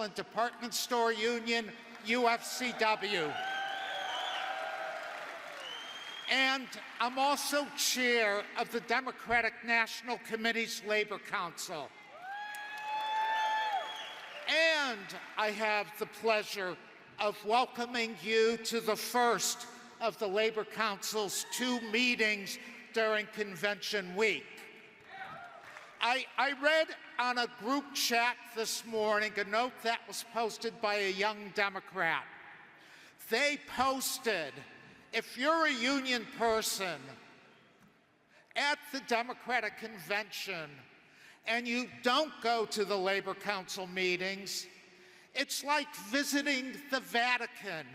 Wholesale and Department Store Union, UFCW. And I'm also chair of the Democratic National Committee's Labor Council. And I have the pleasure of welcoming you to the first of the Labor Council's 2 meetings during Convention Week. I read on a group chat this morning a note that was posted by a young Democrat. They posted, if you're a union person at the Democratic Convention and you don't go to the Labor Council meetings, it's like visiting the Vatican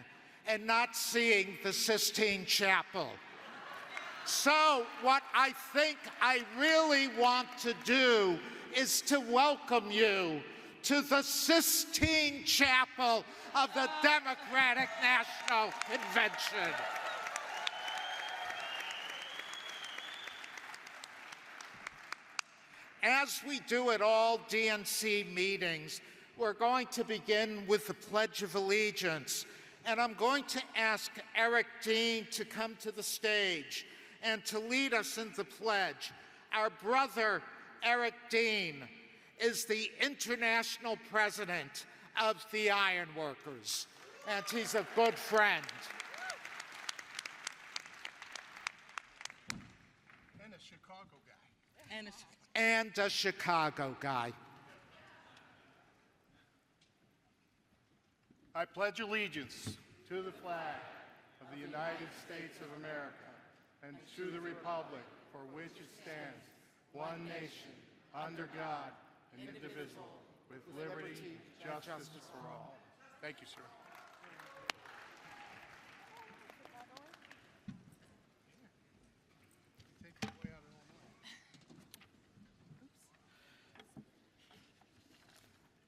and not seeing the Sistine Chapel. So what I think I really want to do is to welcome you to the Sistine Chapel of the Democratic National Convention. As we do at all DNC meetings, we're going to begin with the Pledge of Allegiance. And I'm going to ask Eric Dean to come to the stage and to lead us in the pledge. Our brother, Eric Dean, is the international president of the Iron Workers, and he's a good friend. And a Chicago guy. And a Chicago guy. I pledge allegiance to the flag of the United States of America and to the republic for which it stands, one nation, under God, and indivisible, with liberty and justice for all. Thank you, sir.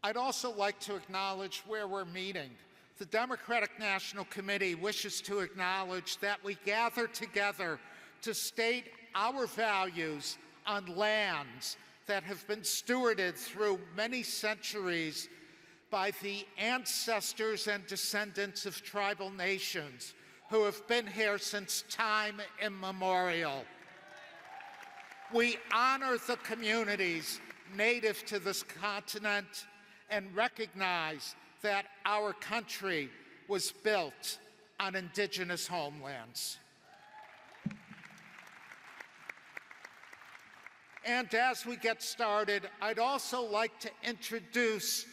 I'd also like to acknowledge where we're meeting. The Democratic National Committee wishes to acknowledge that we gather together to state our values on lands that have been stewarded through many centuries by the ancestors and descendants of tribal nations who have been here since time immemorial. We honor the communities native to this continent and recognize that our country was built on indigenous homelands. And as we get started, I'd also like to introduce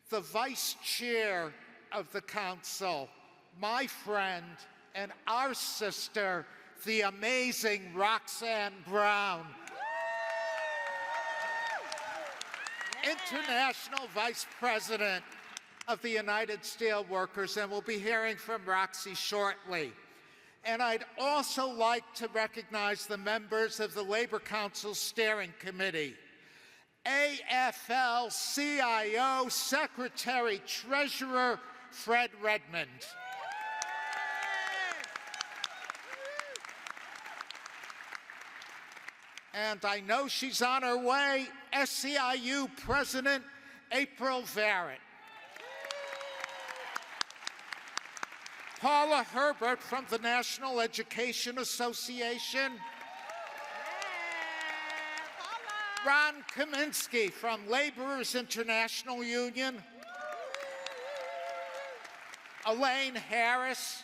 the vice chair of the council, my friend and our sister, the amazing Roxanne Brown. International Vice President of the United Steelworkers, and we'll be hearing from Roxy shortly. And I'd also like to recognize the members of the Labor Council Steering Committee. AFL-CIO Secretary Treasurer Fred Redmond. And I know she's on her way, SEIU President April Varrett. Paula Herbert from the National Education Association. Ron Kaminsky from Laborers International Union. Elaine Harris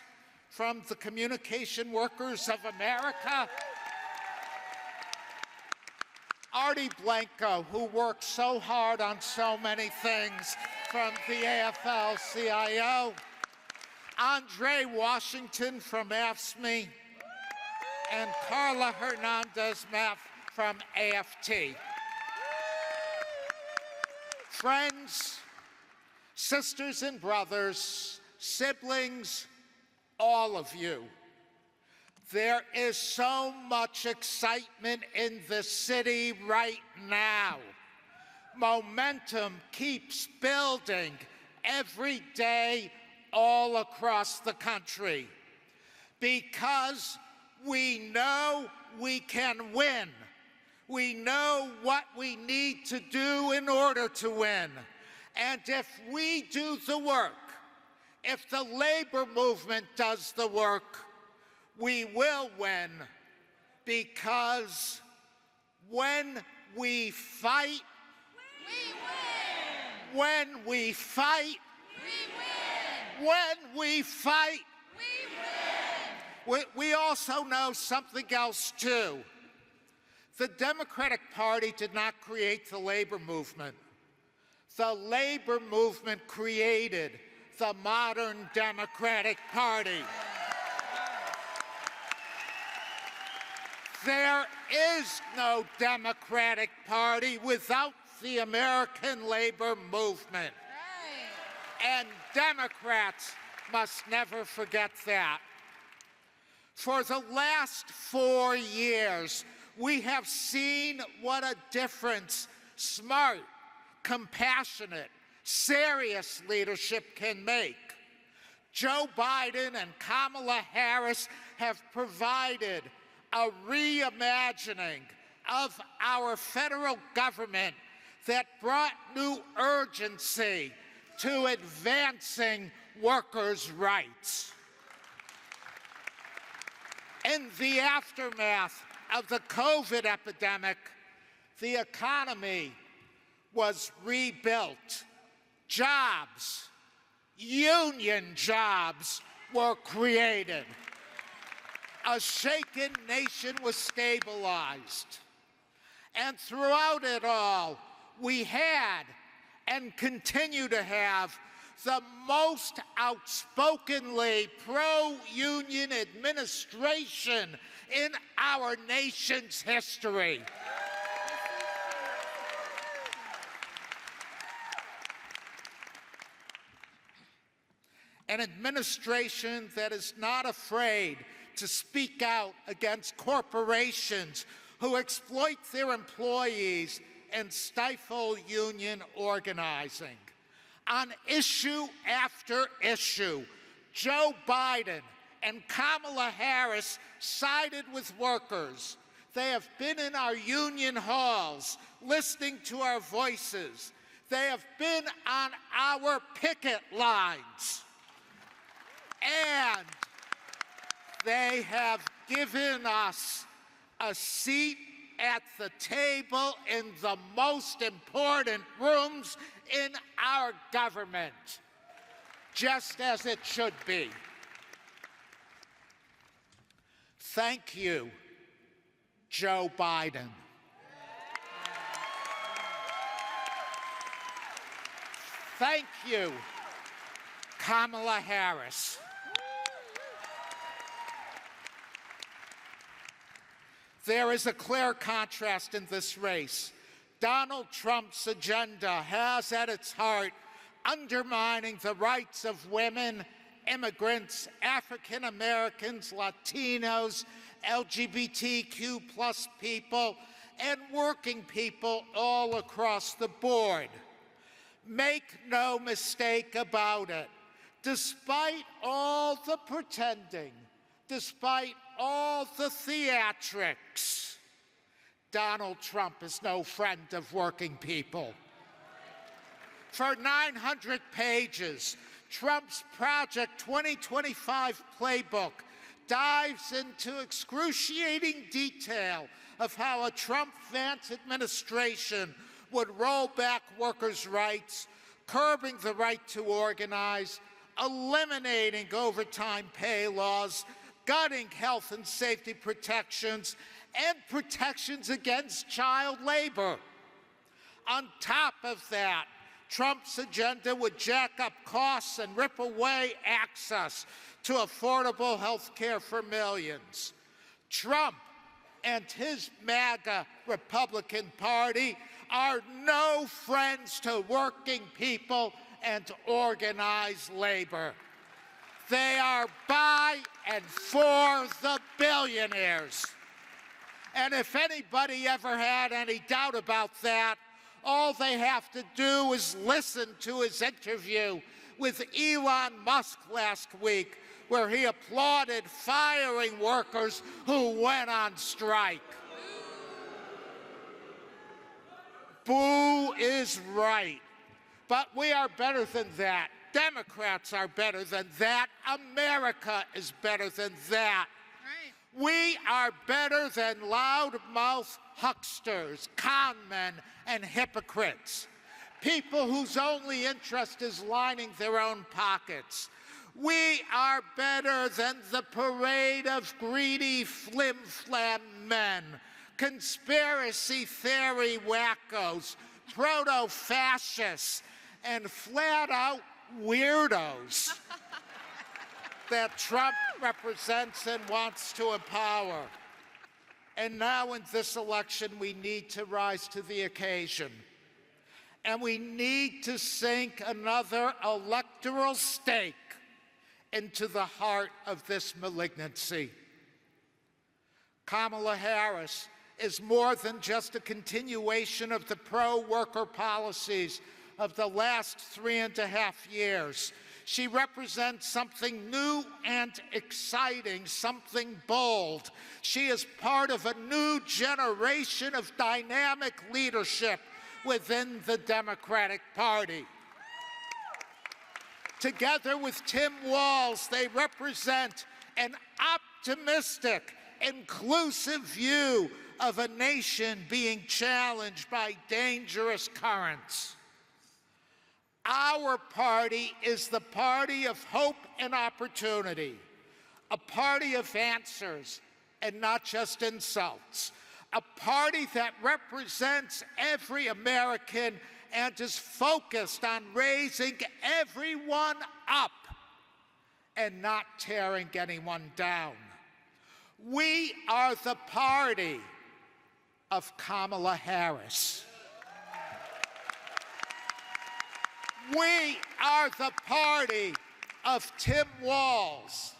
from the Communication Workers of America. Artie Blanco, who works so hard on so many things, from the AFL-CIO. Andre Washington from AFSCME, and Carla Hernandez-Meff from AFT. Friends, sisters and brothers, siblings, all of you, there is so much excitement in the city right now. Momentum keeps building every day all across the country because we know we can win. We know what we need to do in order to win. And if we do the work, if the labor movement does the work, we will win, because when we fight, We win! when we fight, We win! when we fight, We win! we also know something else too. The Democratic Party did not create the labor movement. The labor movement created the modern Democratic Party. There is no Democratic Party without the American labor movement. And Democrats must never forget that. For the last 4 years, we have seen what a difference smart, compassionate, serious leadership can make. Joe Biden and Kamala Harris have provided a reimagining of our federal government that brought new urgency to advancing workers' rights. In the aftermath of the COVID epidemic, the economy was rebuilt. Jobs, union jobs, were created. A shaken nation was stabilized. And throughout it all, we had and continue to have the most outspokenly pro-union administration in our nation's history. An administration that is not afraid to speak out against corporations who exploit their employees and stifle union organizing. On issue after issue, Joe Biden and Kamala Harris sided with workers. They have been in our union halls, listening to our voices. They have been on our picket lines. And they have given us a seat at the table in the most important rooms in our government, just as it should be. Thank you, Joe Biden. Thank you, Kamala Harris. There is a clear contrast in this race. Donald Trump's agenda has at its heart undermining the rights of women, immigrants, African Americans, Latinos, LGBTQ+ people, and working people all across the board. Make no mistake about it. Despite all the pretending, despite all the theatrics, Donald Trump is no friend of working people. For 900 pages, Trump's Project 2025 playbook dives into excruciating detail of how a Trump-Vance administration would roll back workers' rights, curbing the right to organize, eliminating overtime pay laws, gutting health and safety protections, and protections against child labor. On top of that, Trump's agenda would jack up costs and rip away access to affordable health care for millions. Trump and his MAGA Republican Party are no friends to working people and organized labor. They are by and for the billionaires. And if anybody ever had any doubt about that, all they have to do is listen to his interview with Elon Musk last week, where he applauded firing workers who went on strike. Boo is right. But we are better than that. Democrats are better than that. America is better than that. Right. We are better than loudmouth hucksters, con men, and hypocrites. People whose only interest is lining their own pockets. We are better than the parade of greedy flim-flam men, conspiracy theory wackos, proto-fascists, and flat-out weirdos that Trump represents and wants to empower. And now in this election, we need to rise to the occasion. And we need to sink another electoral stake into the heart of this malignancy. Kamala Harris is more than just a continuation of the pro-worker policies of the last 3.5 years. She represents something new and exciting, something bold. She is part of a new generation of dynamic leadership within the Democratic Party. Together with Tim Walz, they represent an optimistic, inclusive view of a nation being challenged by dangerous currents. Our party is the party of hope and opportunity, a party of answers and not just insults, a party that represents every American and is focused on raising everyone up and not tearing anyone down. We are the party of Kamala Harris. We are the party of Tim Walz.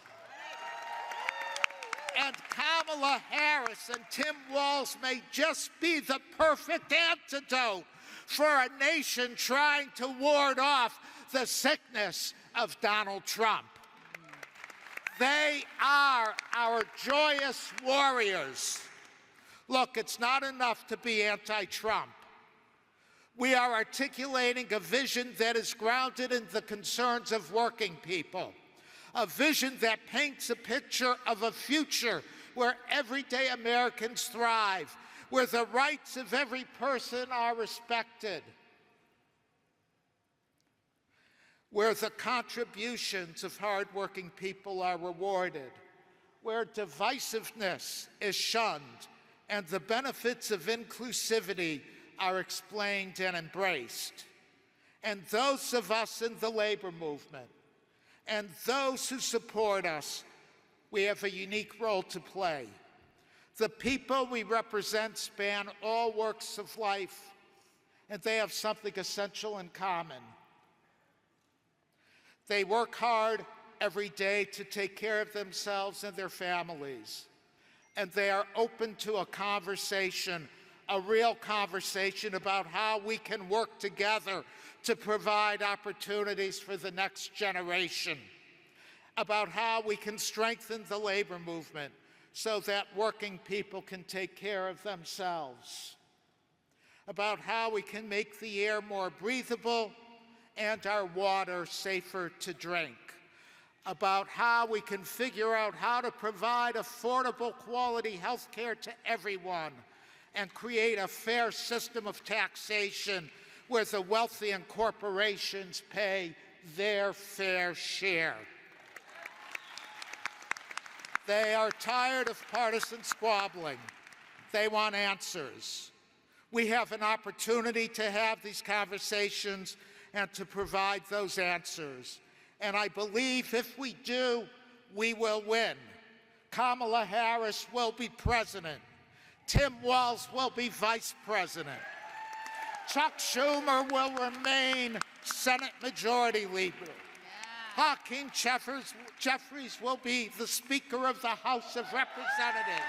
And Kamala Harris and Tim Walz may just be the perfect antidote for a nation trying to ward off the sickness of Donald Trump. They are our joyous warriors. Look, it's not enough to be anti-Trump. We are articulating a vision that is grounded in the concerns of working people, a vision that paints a picture of a future where everyday Americans thrive, where the rights of every person are respected, where the contributions of hardworking people are rewarded, where divisiveness is shunned, and the benefits of inclusivity are explained and embraced. And those of us in the labor movement and those who support us, we have a unique role to play. The people we represent span all walks of life, and they have something essential in common. They work hard every day to take care of themselves and their families, and they are open to a conversation, a real conversation about how we can work together to provide opportunities for the next generation, about how we can strengthen the labor movement so that working people can take care of themselves, about how we can make the air more breathable and our water safer to drink, about how we can figure out how to provide affordable quality health care to everyone and create a fair system of taxation where the wealthy and corporations pay their fair share. They are tired of partisan squabbling. They want answers. We have an opportunity to have these conversations and to provide those answers. And I believe if we do, we will win. Kamala Harris will be president. Tim Walz will be vice president. Chuck Schumer will remain Senate Majority Leader. Hakeem Jeffries will be the Speaker of the House of Representatives.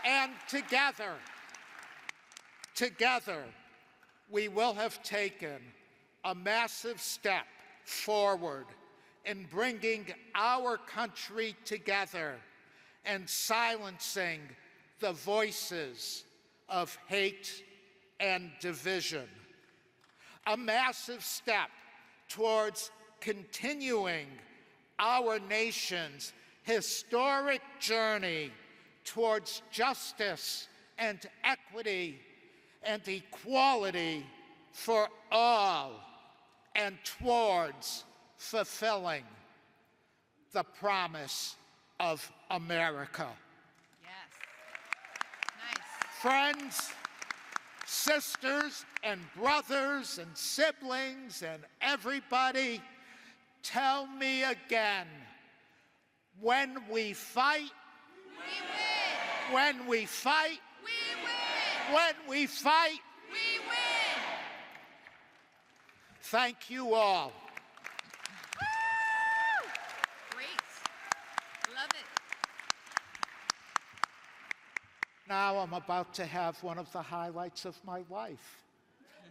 And together, we will have taken a massive step forward in bringing our country together and silencing the voices of hate and division. a massive step towards continuing our nation's historic journey towards justice and equity and equality for all, and towards fulfilling the promise of America. Yes. Nice. Friends, sisters, and brothers, and siblings, and everybody, tell me again, when we fight, We win. when we fight, We win. when we fight, We win. thank you all. Great. Love it. Now I'm about to have one of the highlights of my life,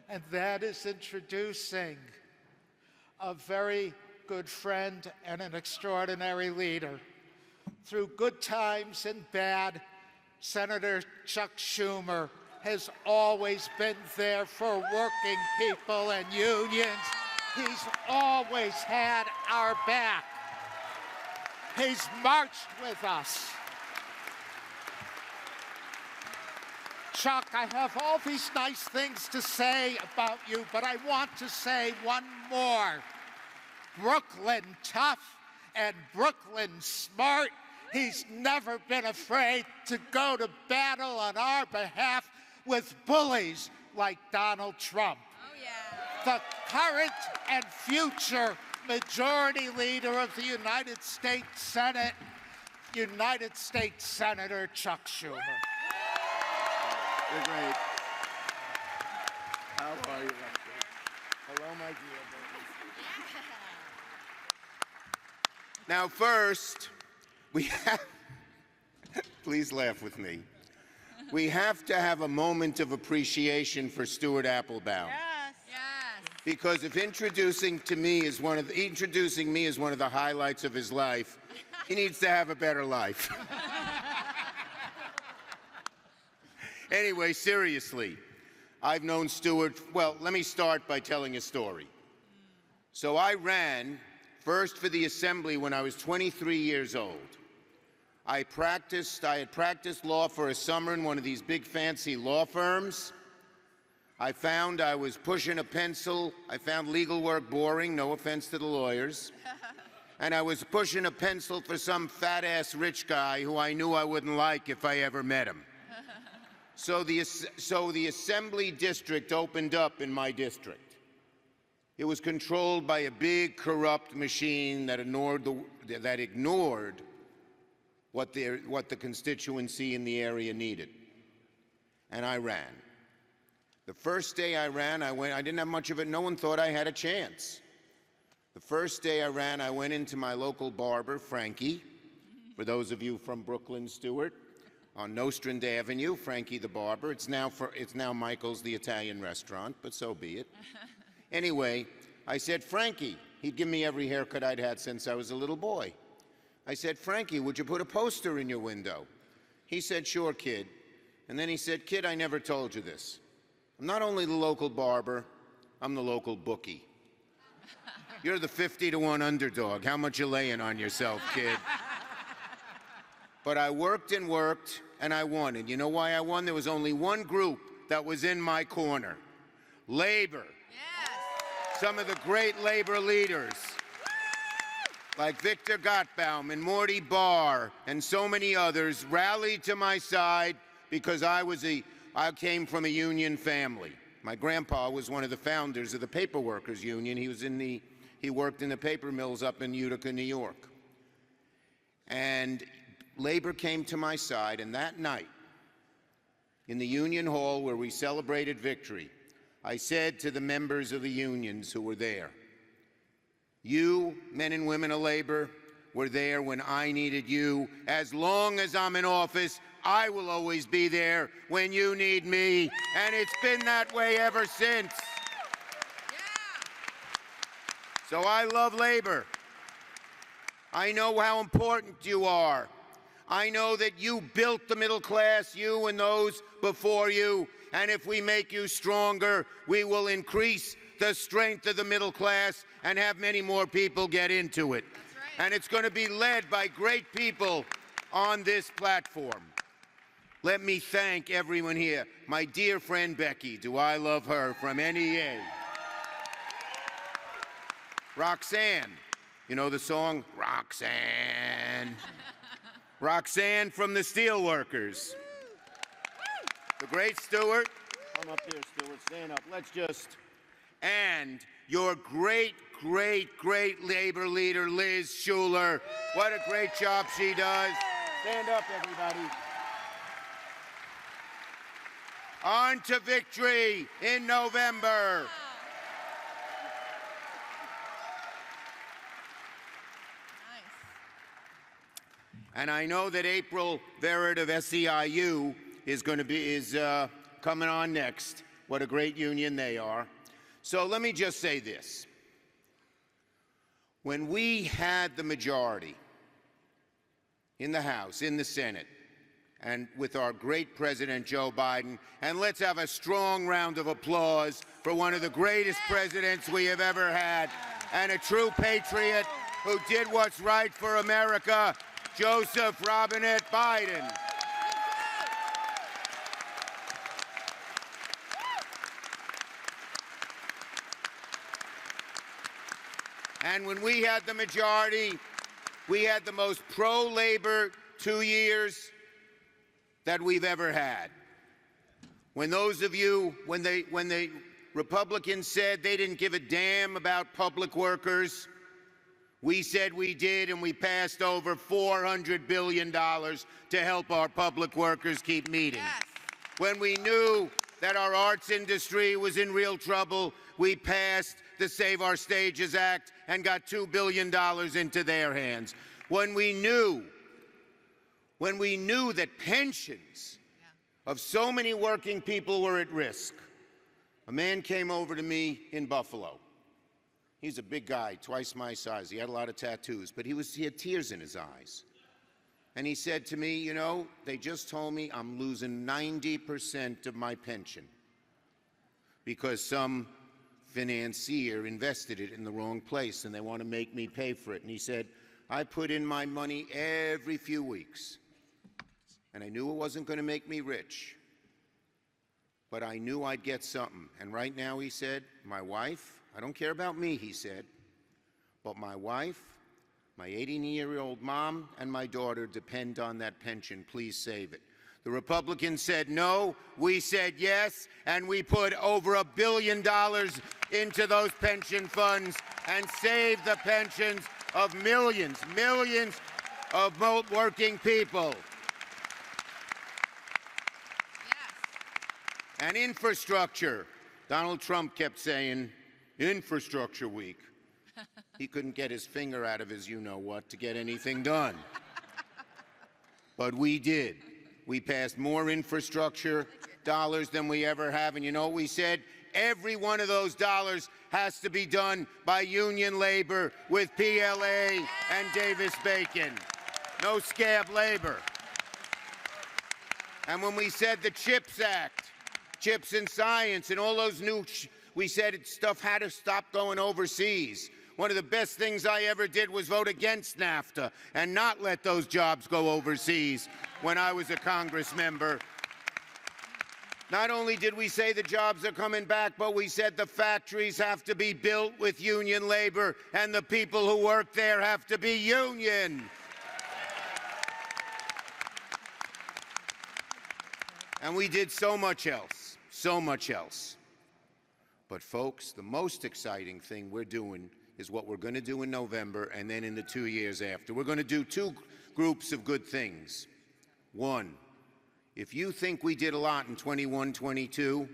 and that is introducing a very good friend and an extraordinary leader. Through good times and bad, Senator Chuck Schumer has always been there for working people and unions. He's always had our back. He's marched with us. Chuck, I have all these nice things to say about you, but I want to say one more. Brooklyn tough and Brooklyn smart. He's never been afraid to go to battle on our behalf with bullies like Donald Trump. Oh, yeah. The current and future Majority Leader of the United States Senate, United States Senator Chuck Schumer. You're great. How are you? Hello, my dear babies. Now, first, we have, please laugh with me. We have to have a moment of appreciation for Stuart Applebaum. Yes. Yes. Because if introducing me as one of the highlights of his life, he needs to have a better life. Anyway, seriously, I've known Stuart, well, let me start by telling a story. So I ran first for the Assembly when I was 23 years old. I had practiced law for a summer in one of these big fancy law firms. I found I was pushing a pencil. I found legal work boring, no offense to the lawyers. And I was pushing a pencil for some fat-ass rich guy who I knew I wouldn't like if I ever met him. So the Assembly district opened up in my district. It was controlled by a big corrupt machine that ignored what the constituency in the area needed. And I ran. The first day I ran, I didn't have much of it. No one thought I had a chance. The first day I ran, I went into my local barber, Frankie, for those of you from Brooklyn, Stuart, on Nostrand Avenue, Frankie the barber. It's now Michael's, the Italian restaurant, but so be it. Anyway, I said, Frankie, he'd give me every haircut I'd had since I was a little boy. I said, Frankie, would you put a poster in your window? He said, sure, kid. And then he said, kid, I never told you this. I'm not only the local barber, I'm the local bookie. You're the 50-to-1 underdog. How much you laying on yourself, kid? But I worked and worked, and I won. And you know why I won? There was only one group that was in my corner. Labor. Yes. Some of the great labor leaders, like Victor Gottbaum and Morty Barr and so many others, rallied to my side because I came from a union family. My grandpa was one of the founders of the Paper Workers Union. He worked in the paper mills up in Utica, New York. And labor came to my side, and that night, in the Union Hall where we celebrated victory, I said to the members of the unions who were there, you, men and women of labor, were there when I needed you. As long as I'm in office, I will always be there when you need me, and it's been that way ever since. So I love labor. I know how important you are. I know that you built the middle class, you and those before you, and if we make you stronger, we will increase the strength of the middle class and have many more people get into it. That's right. And it's going to be led by great people on this platform. Let me thank everyone here. My dear friend Becky, do I love her, from NEA. Roxanne, you know the song? Roxanne. Roxanne from the Steelworkers. The great Stewart. Come up here, Stewart. Stand up. Let's just. And your great, great, great labor leader, Liz Schuler. What a great job she does. Stand up, everybody. On to victory in November. And I know that April Verrett of SEIU is coming on next. What a great union they are. So let me just say this. When we had the majority in the House, in the Senate, and with our great President Joe Biden, and let's have a strong round of applause for one of the greatest presidents we have ever had, and a true patriot who did what's right for America, Joseph Robinette Biden. And when we had the majority, we had the most pro-labor 2 years that we've ever had. When those of you, when the Republicans said they didn't give a damn about public workers, we said we did, and we passed over $400 billion to help our public workers keep meeting. Yes. When we knew that our arts industry was in real trouble, we passed the Save Our Stages Act and got $2 billion into their hands. When we knew that pensions of so many working people were at risk, a man came over to me in Buffalo. He's a big guy, twice my size. He had a lot of tattoos, but he had tears in his eyes. And he said to me, you know, they just told me I'm losing 90% of my pension because some financier invested it in the wrong place and they want to make me pay for it. And he said, I put in my money every few weeks. And I knew it wasn't going to make me rich, but I knew I'd get something. And right now, he said, my wife, I don't care about me, he said, but my wife, my 80-year-old mom, and my daughter depend on that pension. Please save it. The Republicans said no, we said yes, and we put over $1 billion into those pension funds and saved the pensions of millions of working people. And infrastructure. Donald Trump kept saying, infrastructure week. He couldn't get his finger out of his you-know-what to get anything done. But we did. We passed more infrastructure dollars than we ever have. And you know what we said? Every one of those dollars has to be done by union labor with PLA and Davis-Bacon. No scab labor. And when we said the CHIPS Act, chips in science, and all those new, we said stuff had to stop going overseas. One of the best things I ever did was vote against NAFTA and not let those jobs go overseas when I was a Congress member. Not only did we say the jobs are coming back, but we said the factories have to be built with union labor and the people who work there have to be union. And we did so much else, so much else. But folks, the most exciting thing we're doing is what we're going to do in November and then in the 2 years after. We're going to do two groups of good things. One, if you think we did a lot in 21-22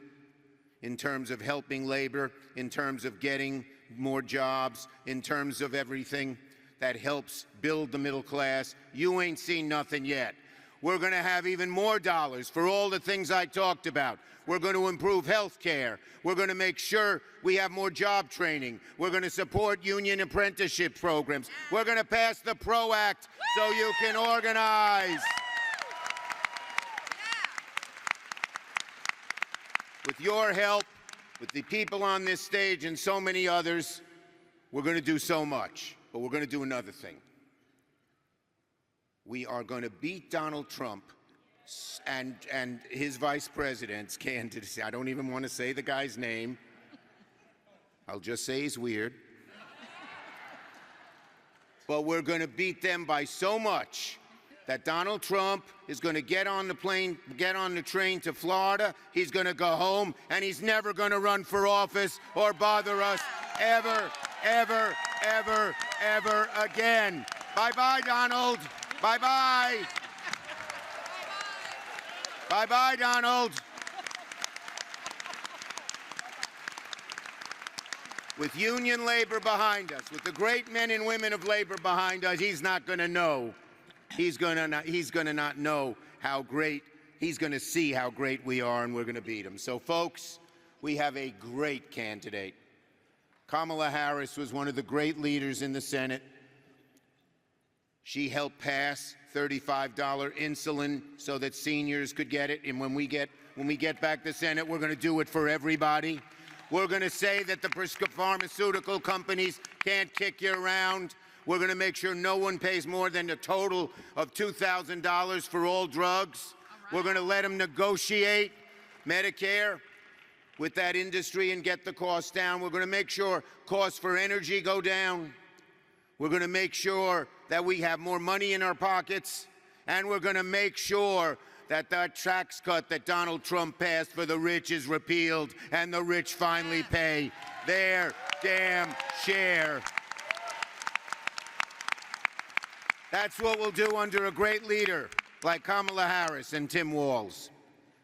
in terms of helping labor, in terms of getting more jobs, in terms of everything that helps build the middle class, you ain't seen nothing yet. We're going to have even more dollars for all the things I talked about. We're going to improve health care. We're going to make sure we have more job training. We're going to support union apprenticeship programs. We're going to pass the PRO Act so you can organize. With your help, with the people on this stage and so many others, we're going to do so much. But we're going to do another thing. We are going to beat Donald Trump and his vice president's candidacy. I don't even want to say the guy's name. I'll just say he's weird. But we're going to beat them by so much that Donald Trump is going to get on the plane, get on the train to Florida. He's going to go home, and he's never going to run for office or bother us ever, ever, ever, ever again. Bye-bye, Donald. Bye-bye. Bye-bye, Donald. With union labor behind us, with the great men and women of labor behind us, he's not going to know. He's going to not know how great, he's going to see how great we are, and we're going to beat him. So, folks, we have a great candidate. Kamala Harris was one of the great leaders in the Senate. She helped pass $35 insulin so that seniors could get it. And when we get back to Senate, we're going to do it for everybody. We're going to say that the pharmaceutical companies can't kick you around. We're going to make sure no one pays more than a total of $2,000 for all drugs. We're going to let them negotiate Medicare with that industry and get the costs down. We're going to make sure costs for energy go down. We're going to make sure that we have more money in our pockets. And we're going to make sure that that tax cut that Donald Trump passed for the rich is repealed and the rich finally pay their damn share. That's what we'll do under a great leader like Kamala Harris and Tim Walz.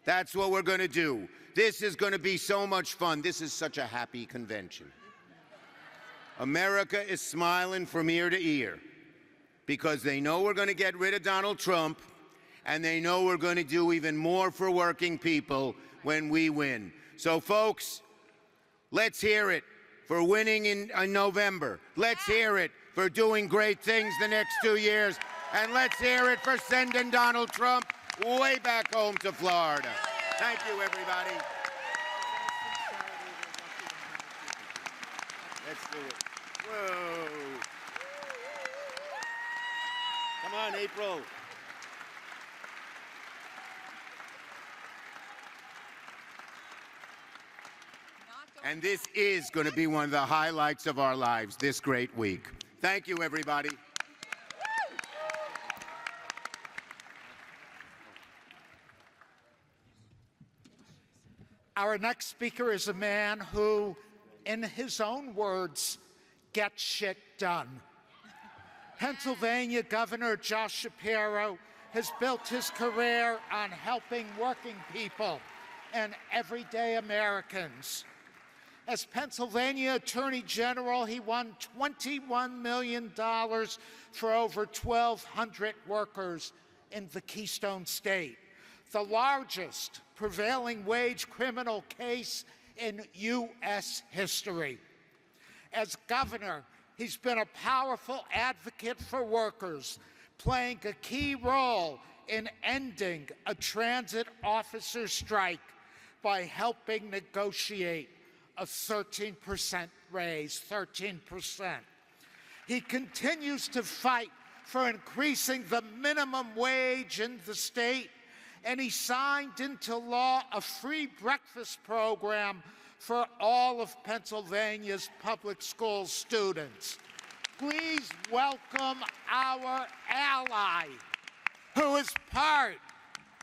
That's what we're going to do. This is going to be so much fun. This is such a happy convention. America is smiling from ear to ear because they know we're going to get rid of Donald Trump, and they know we're going to do even more for working people when we win. So, folks, let's hear it for winning in November. Let's hear it for doing great things the next 2 years. And let's hear it for sending Donald Trump way back home to Florida. Thank you, everybody. Let's do it. Whoa. Come on, April. And this is going to be one of the highlights of our lives this great week. Thank you, everybody. Our next speaker is a man who, in his own words, gets shit done. Pennsylvania Governor Josh Shapiro has built his career on helping working people and everyday Americans. As Pennsylvania Attorney General, he won $21 million for over 1,200 workers in the Keystone State, the largest prevailing wage criminal case in U.S. history. As governor, he's been a powerful advocate for workers, playing a key role in ending a transit officer strike by helping negotiate a 13% raise, 13%. He continues to fight for increasing the minimum wage in the state, and he signed into law a free breakfast program for all of Pennsylvania's public school students. Please welcome our ally, who is part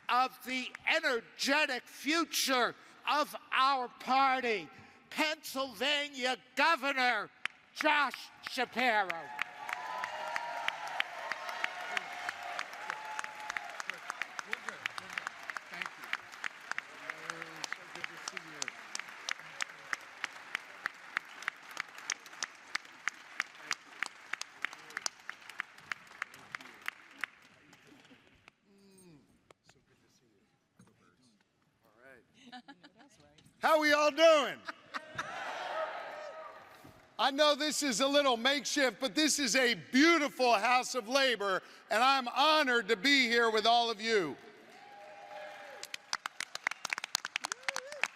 of the energetic future of our party, Pennsylvania Governor Josh Shapiro. How we all doing? I know this is a little makeshift, but this is a beautiful House of Labor, and I'm honored to be here with all of you.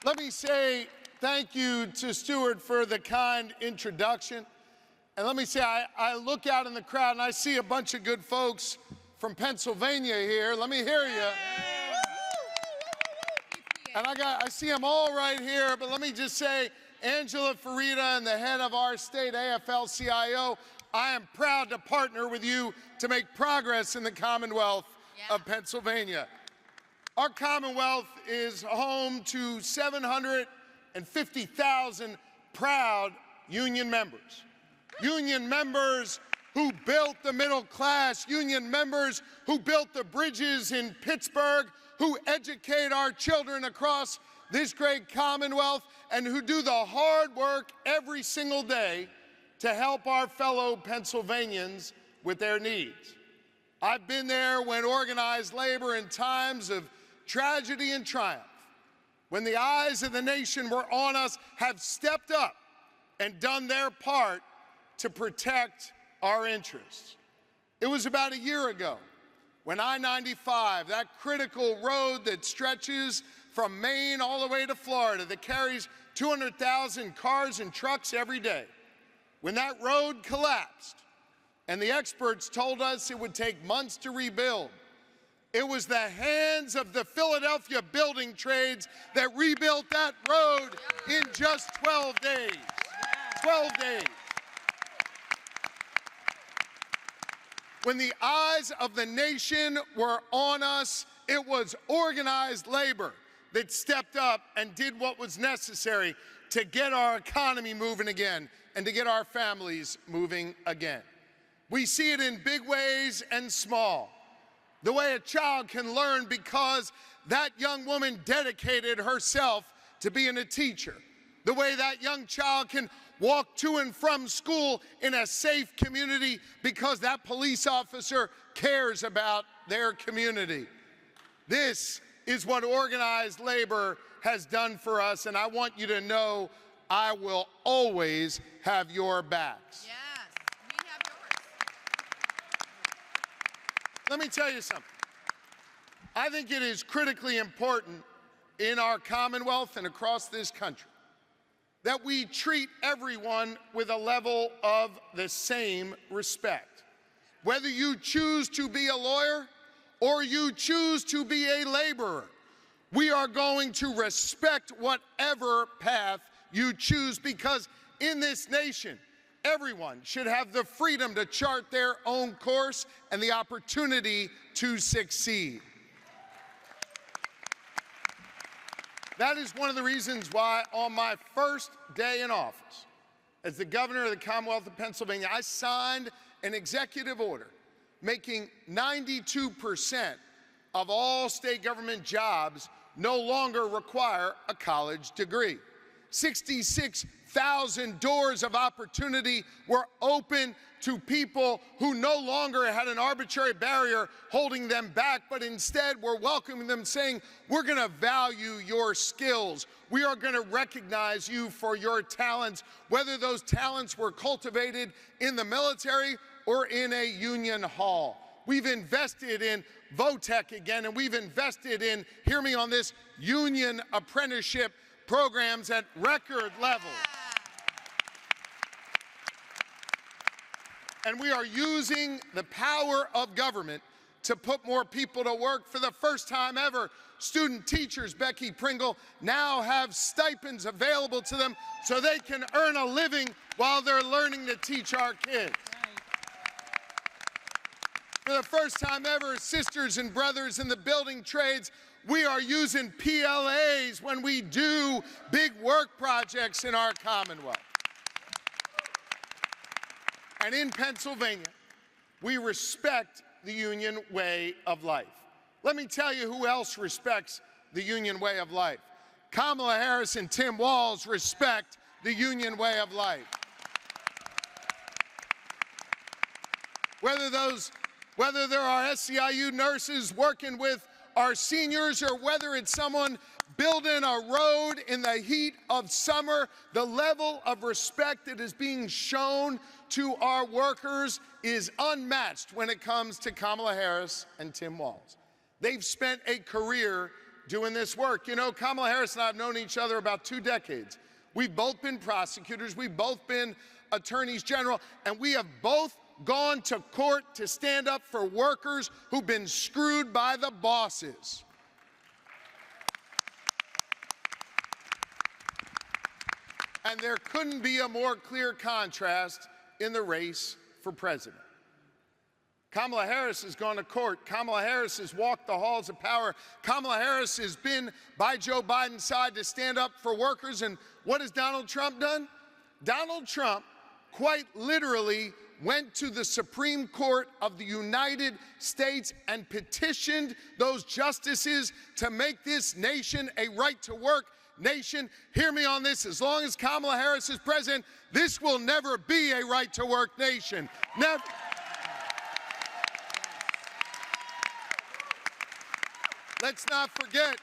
Let me say Thank you to Stuart for the kind introduction. And let me say, I look out in the crowd and I see a bunch of good folks from Pennsylvania here. Let me hear you. And I see them all right here, but let me just say, Angela Farida and the head of our state AFL-CIO, I am proud to partner with you to make progress in the Commonwealth of Pennsylvania. Our Commonwealth is home to 750,000 proud union members. Union members who built the middle class, union members who built the bridges in Pittsburgh, who educate our children across this great Commonwealth, and who do the hard work every single day to help our fellow Pennsylvanians with their needs. I've been there when organized labor in times of tragedy and triumph, when the eyes of the nation were on us, have stepped up and done their part to protect our interests. It was about a year ago when I-95, that critical road that stretches from Maine all the way to Florida, that carries 200,000 cars and trucks every day, when that road collapsed and the experts told us it would take months to rebuild, it was the hands of the Philadelphia building trades that rebuilt that road in just 12 days. 12 days. When the eyes of the nation were on us, it was organized labor that stepped up and did what was necessary to get our economy moving again and to get our families moving again. We see it in big ways and small. The way a child can learn because that young woman dedicated herself to being a teacher. The way that young child can walk to and from school in a safe community because that police officer cares about their community. This is what organized labor has done for us, and I want you to know I will always have your backs. Yes, we have yours. Let me tell you something. I think it is critically important in our Commonwealth and across this country that we treat everyone with a level of the same respect. Whether you choose to be a lawyer or you choose to be a laborer, we are going to respect whatever path you choose, because in this nation, everyone should have the freedom to chart their own course and the opportunity to succeed. That is one of the reasons why on my first day in office as the governor of the Commonwealth of Pennsylvania, I signed an executive order making 92% of all state government jobs no longer require a college degree. 66,000 doors of opportunity were open to people who no longer had an arbitrary barrier holding them back, but instead were welcoming them, saying, we're going to value your skills. We are going to recognize you for your talents, whether those talents were cultivated in the military or in a union hall. We've invested in VOTEC again, and we've invested in, hear me on this, union apprenticeship programs at record levels. And we are using the power of government to put more people to work. For the first time ever, student teachers, Becky Pringle, now have stipends available to them so they can earn a living while they're learning to teach our kids. For the first time ever, sisters and brothers in the building trades, we are using PLAs when we do big work projects in our Commonwealth. And in Pennsylvania, we respect the union way of life. Let me tell you who else respects the union way of life. Kamala Harris and Tim Walz respect the union way of life. Whether there are SEIU nurses working with our seniors, or whether it's someone building a road in the heat of summer, the level of respect that is being shown to our workers is unmatched when it comes to Kamala Harris and Tim Walz. They've spent a career doing this work. You know, Kamala Harris and I have known each other about 2 decades. We've both been prosecutors. We've both been attorneys general. And we have both gone to court to stand up for workers who've been screwed by the bosses. And there couldn't be a more clear contrast in the race for president. Kamala Harris has gone to court. Kamala Harris has walked the halls of power. Kamala Harris has been by Joe Biden's side to stand up for workers. And what has Donald Trump done? Donald Trump quite literally went to the Supreme Court of the United States and petitioned those justices to make this nation a right-to-work nation. Hear me on this. As long as Kamala Harris is president, this will never be a right-to-work nation. Never. Let's not forget,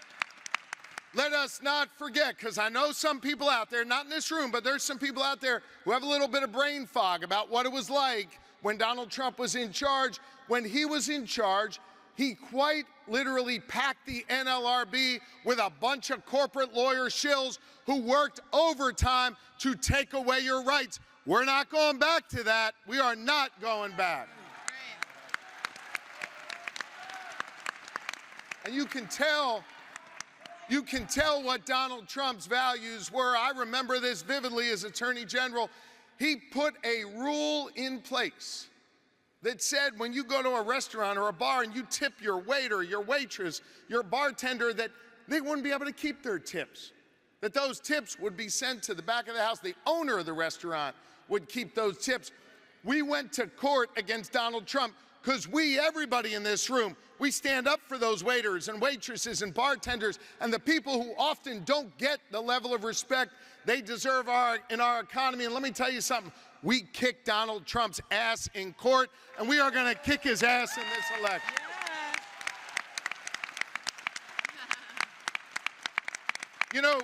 let us not forget, because I know some people out there, not in this room, but there's some people out there who have a little bit of brain fog about what it was like when Donald Trump was in charge. When he was in charge, he quite literally packed the NLRB with a bunch of corporate lawyer shills who worked overtime to take away your rights. We're not going back to that. We are not going back. And you can tell what Donald Trump's values were. I remember this vividly as Attorney General. He put a rule in place that said when you go to a restaurant or a bar and you tip your waiter, your waitress, your bartender, that they wouldn't be able to keep their tips, that those tips would be sent to the back of the house. The owner of the restaurant would keep those tips. We went to court against Donald Trump because everybody in this room, we stand up for those waiters and waitresses and bartenders and the people who often don't get the level of respect they deserve in our economy. And let me tell you something. We kicked Donald Trump's ass in court, and we are going to kick his ass in this election. You know,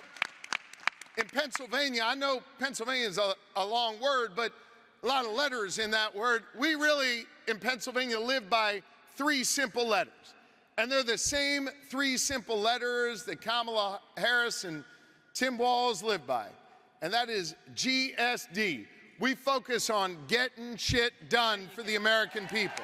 in Pennsylvania, I know Pennsylvania is a long word, but a lot of letters in that word. We really, in Pennsylvania, live by 3 simple letters. And they're the same 3 simple letters that Kamala Harris and Tim Walz live by. And that is GSD. We focus on getting shit done for the American people.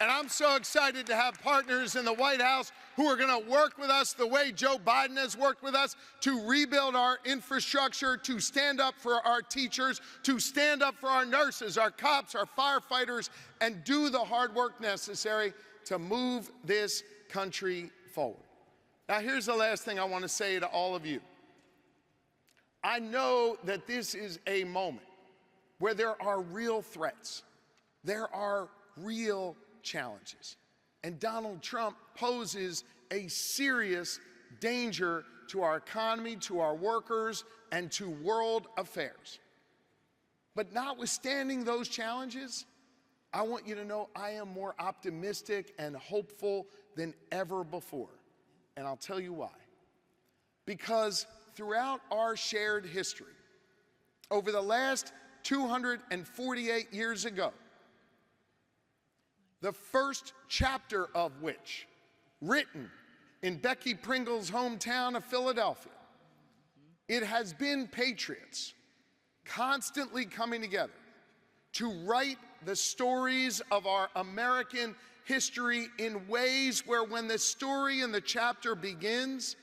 And I'm so excited to have partners in the White House who are going to work with us the way Joe Biden has worked with us to rebuild our infrastructure, to stand up for our teachers, to stand up for our nurses, our cops, our firefighters, and do the hard work necessary to move this country forward. Now, here's the last thing I want to say to all of you. I know that this is a moment where there are real threats. There are real challenges. And Donald Trump poses a serious danger to our economy, to our workers, and to world affairs. But notwithstanding those challenges, I want you to know I am more optimistic and hopeful than ever before. And I'll tell you why. Because throughout our shared history, over the last 248 years ago, the first chapter of which, written in Becky Pringle's hometown of Philadelphia, it has been patriots constantly coming together to write the stories of our American history in ways where when the story and the chapter begins,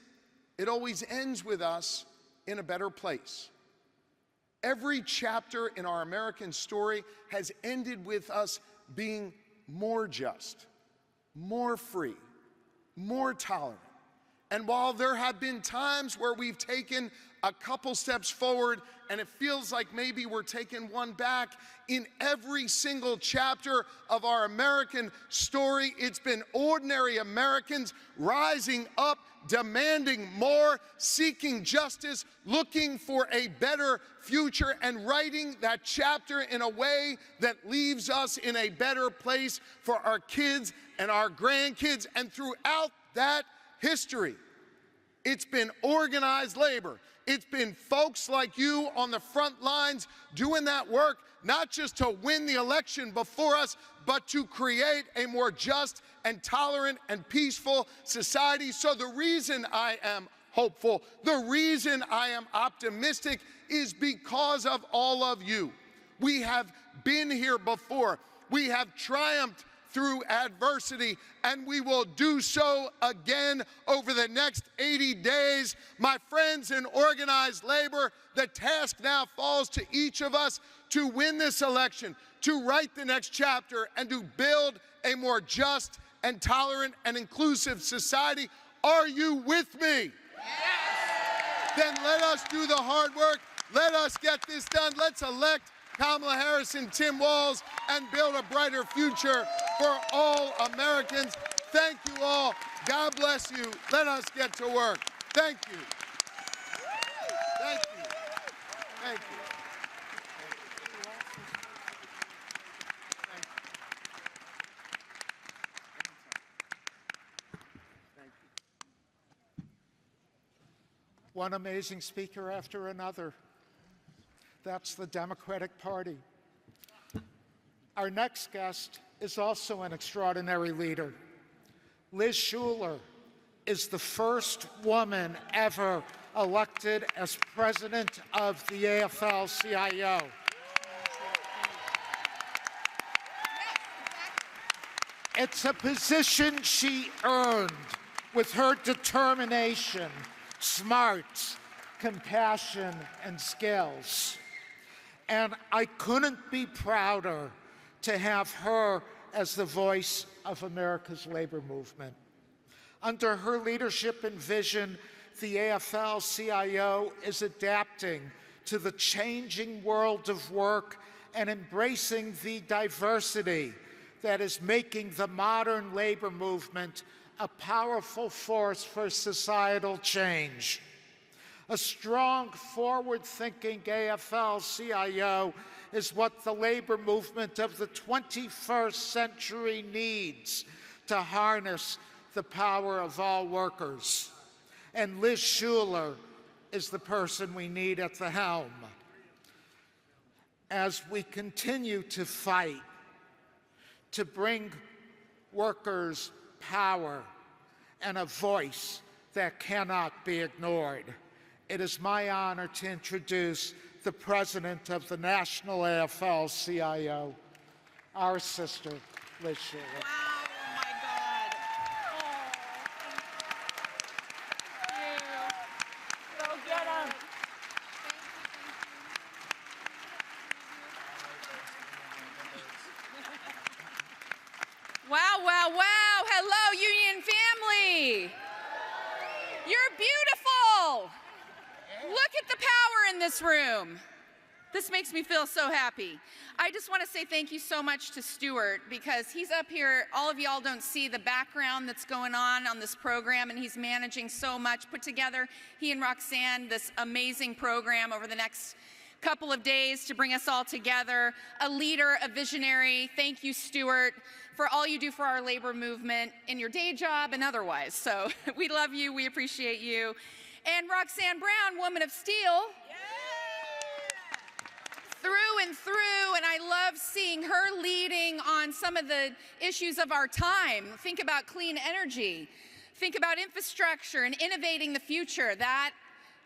it always ends with us in a better place. Every chapter in our American story has ended with us being more just, more free, more tolerant. And while there have been times where we've taken a couple steps forward and it feels like maybe we're taking one back, in every single chapter of our American story, it's been ordinary Americans rising up, demanding more, seeking justice, looking for a better future, and writing that chapter in a way that leaves us in a better place for our kids and our grandkids. And throughout that history, it's been organized labor, It's been folks like you on the front lines doing that work, not just to win the election before us, but to create a more just and tolerant and peaceful society. So the reason I am hopeful, the reason I am optimistic is because of all of you. We have been here before. We have triumphed through adversity, and we will do so again over the next 80 days. My friends in organized labor, the task now falls to each of us to win this election, to write the next chapter, and to build a more just and tolerant and inclusive society. Are you with me? Yes. Then let us do the hard work. Let us get this done. Let's elect Kamala Harris and Tim Walz and build a brighter future for all Americans. Thank you all. God bless you. Let us get to work. Thank you. Thank you. Thank you. One amazing speaker after another. That's the Democratic Party. Our next guest is also an extraordinary leader. Liz Schuler is the first woman ever elected as president of the AFL-CIO. It's a position she earned with her determination, smarts, compassion, and skills. And I couldn't be prouder to have her as the voice of America's labor movement. Under her leadership and vision, the AFL-CIO is adapting to the changing world of work and embracing the diversity that is making the modern labor movement a powerful force for societal change. A strong, forward-thinking AFL-CIO is what the labor movement of the 21st century needs to harness the power of all workers. And Liz Schuler is the person we need at the helm. As we continue to fight to bring workers power and a voice that cannot be ignored, it is my honor to introduce the president of the National AFL-CIO, our sister, Liz Schuler. Wow, oh my God. Oh, thank you. Go get him. Wow, wow, wow. Hello, Union family. You're beautiful. Look at the power in this room. This makes me feel so happy. I just want to say thank you so much to Stuart, because he's up here. All of y'all don't see the background that's going on this program, and he's managing so much, put together, he and Roxanne, this amazing program over the next couple of days to bring us all together. A leader, a visionary. Thank you, Stuart, for all you do for our labor movement in your day job and otherwise. So we love you, we appreciate you. And Roxanne Brown, Woman of Steel, through and through, and I love seeing her leading on some of the issues of our time. Think about clean energy, think about infrastructure and innovating the future. That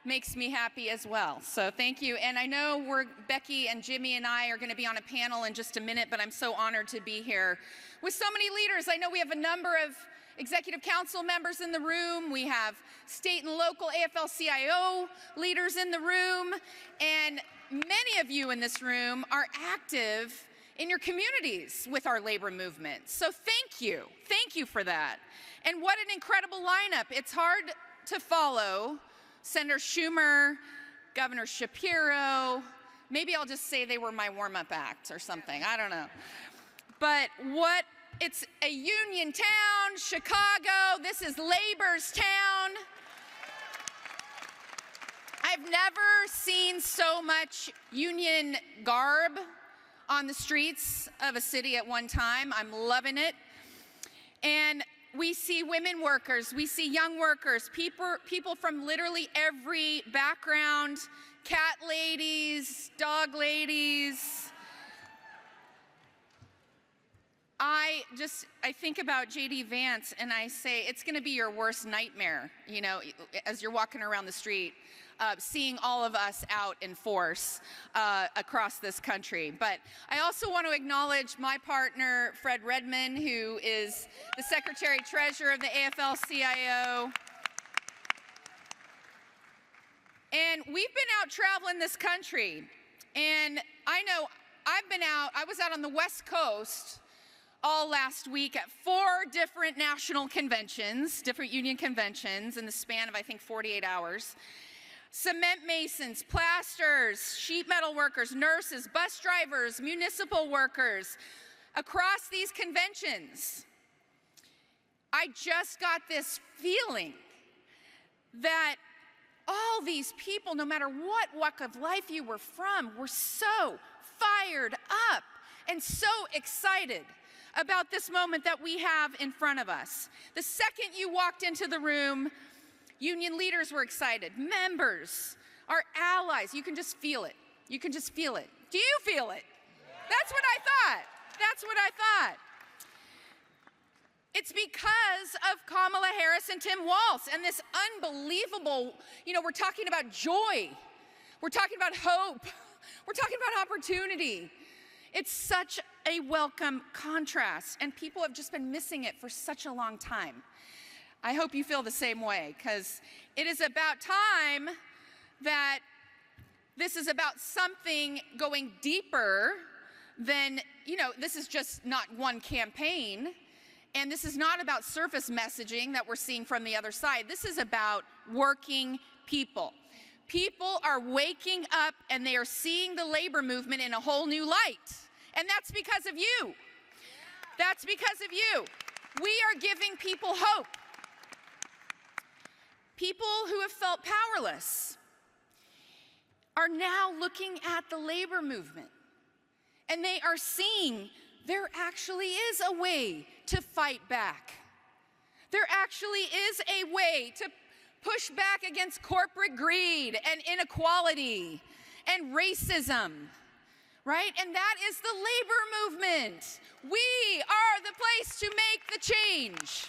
makes me happy as well. So thank you. And I know Becky and Jimmy and I are going to be on a panel in just a minute, but I'm so honored to be here with so many leaders. I know we have a number of Executive Council members in the room. We have state and local AFL-CIO leaders in the room. And many of you in this room are active in your communities with our labor movement. So thank you. Thank you for that. And what an incredible lineup. It's hard to follow Senator Schumer, Governor Shapiro. Maybe I'll just say they were my warm-up act or something. I don't know. But it's a union town, Chicago. This is labor's town. I've never seen so much union garb on the streets of a city at one time. I'm loving it. And we see women workers, we see young workers, people from literally every background, cat ladies, dog ladies. I think about J.D. Vance and I say, it's gonna be your worst nightmare, you know, as you're walking around the street, seeing all of us out in force across this country. But I also want to acknowledge my partner, Fred Redmond, who is the Secretary-Treasurer of the AFL-CIO. And we've been out traveling this country. And I know I was out on the West Coast all last week at 4 different national conventions, different union conventions in the span of, I think, 48 hours. Cement masons, plasters, sheet metal workers, nurses, bus drivers, municipal workers, across these conventions. I just got this feeling that all these people, no matter what walk of life you were from, were so fired up and so excited about this moment that we have in front of us. The second you walked into the room, union leaders were excited, members, our allies. You can just feel it. You can just feel it. Do you feel it? That's what I thought. That's what I thought. It's because of Kamala Harris and Tim Walz and this unbelievable, you know, we're talking about joy. We're talking about hope. We're talking about opportunity. It's such a welcome contrast, and people have just been missing it for such a long time. I hope you feel the same way, because it is about time that this is about something going deeper than, you know, this is just not one campaign, and this is not about surface messaging that we're seeing from the other side. This is about working people. People are waking up and they are seeing the labor movement in a whole new light. And that's because of you. That's because of you. We are giving people hope. People who have felt powerless are now looking at the labor movement, and they are seeing there actually is a way to fight back. There actually is a way to push back against corporate greed and inequality and racism, right? And that is the labor movement. We are the place to make the change.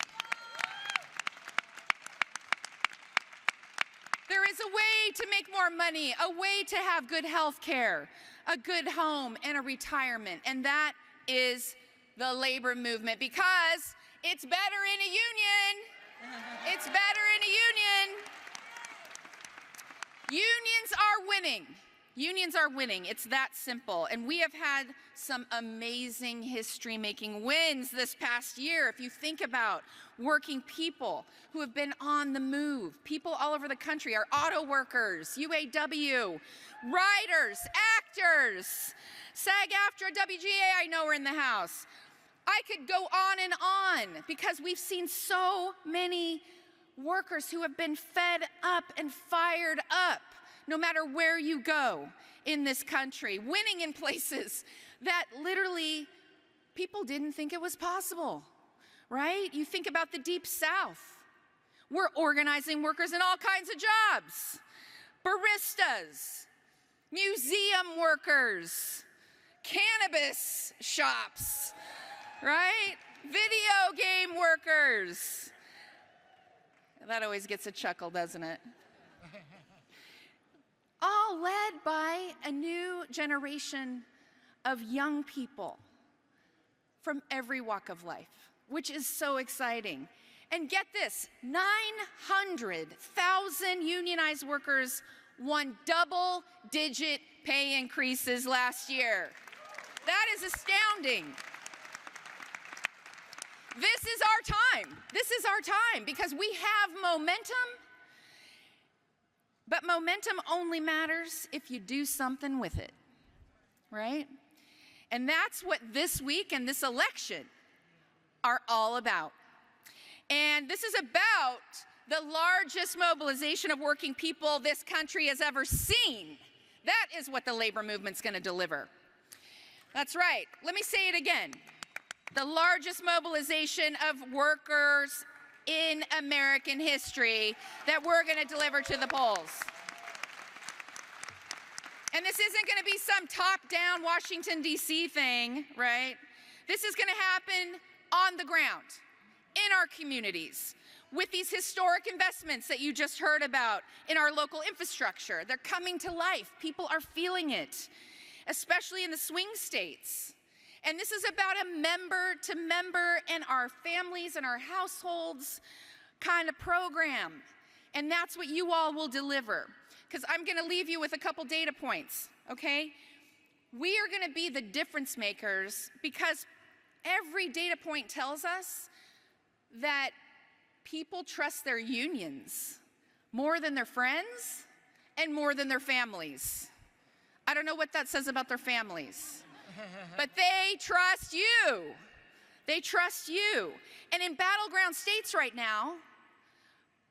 There is a way to make more money, a way to have good health care, a good home, and a retirement. And that is the labor movement, because it's better in a union. It's better in a union. Unions are winning. Unions are winning. It's that simple. And we have had some amazing history-making wins this past year. If you think about working people who have been on the move, people all over the country, our auto workers, UAW, writers, actors, SAG-AFTRA, WGA, I know are in the house. I could go on and on, because we've seen so many workers who have been fed up and fired up, no matter where you go in this country, winning in places that literally people didn't think it was possible, right? You think about the Deep South. We're organizing workers in all kinds of jobs. Baristas, museum workers, cannabis shops, right? Video game workers. That always gets a chuckle, doesn't it? All led by a new generation of young people from every walk of life, which is so exciting. And get this, 900,000 unionized workers won double-digit pay increases last year. That is astounding. This is our time. This is our time, because we have momentum, but momentum only matters if you do something with it, right? And that's what this week and this election are all about. And this is about the largest mobilization of working people this country has ever seen. That is what the labor movement's going to deliver. That's right. Let me say it again. the largest mobilization of workers in American history that we're going to deliver to the polls. And this isn't going to be some top-down Washington, D.C. thing, right? This is going to happen on the ground, in our communities, with these historic investments that you just heard about in our local infrastructure. They're coming to life. People are feeling it, especially in the swing states. And this is about a member-to-member and our families and our households kind of program. And that's what you all will deliver. Because I'm going to leave you with a couple data points, okay? We are going to be the difference makers because every data point tells us that people trust their unions more than their friends and more than their families. I don't know what that says about their families, but they trust you. They trust you. And in battleground states right now,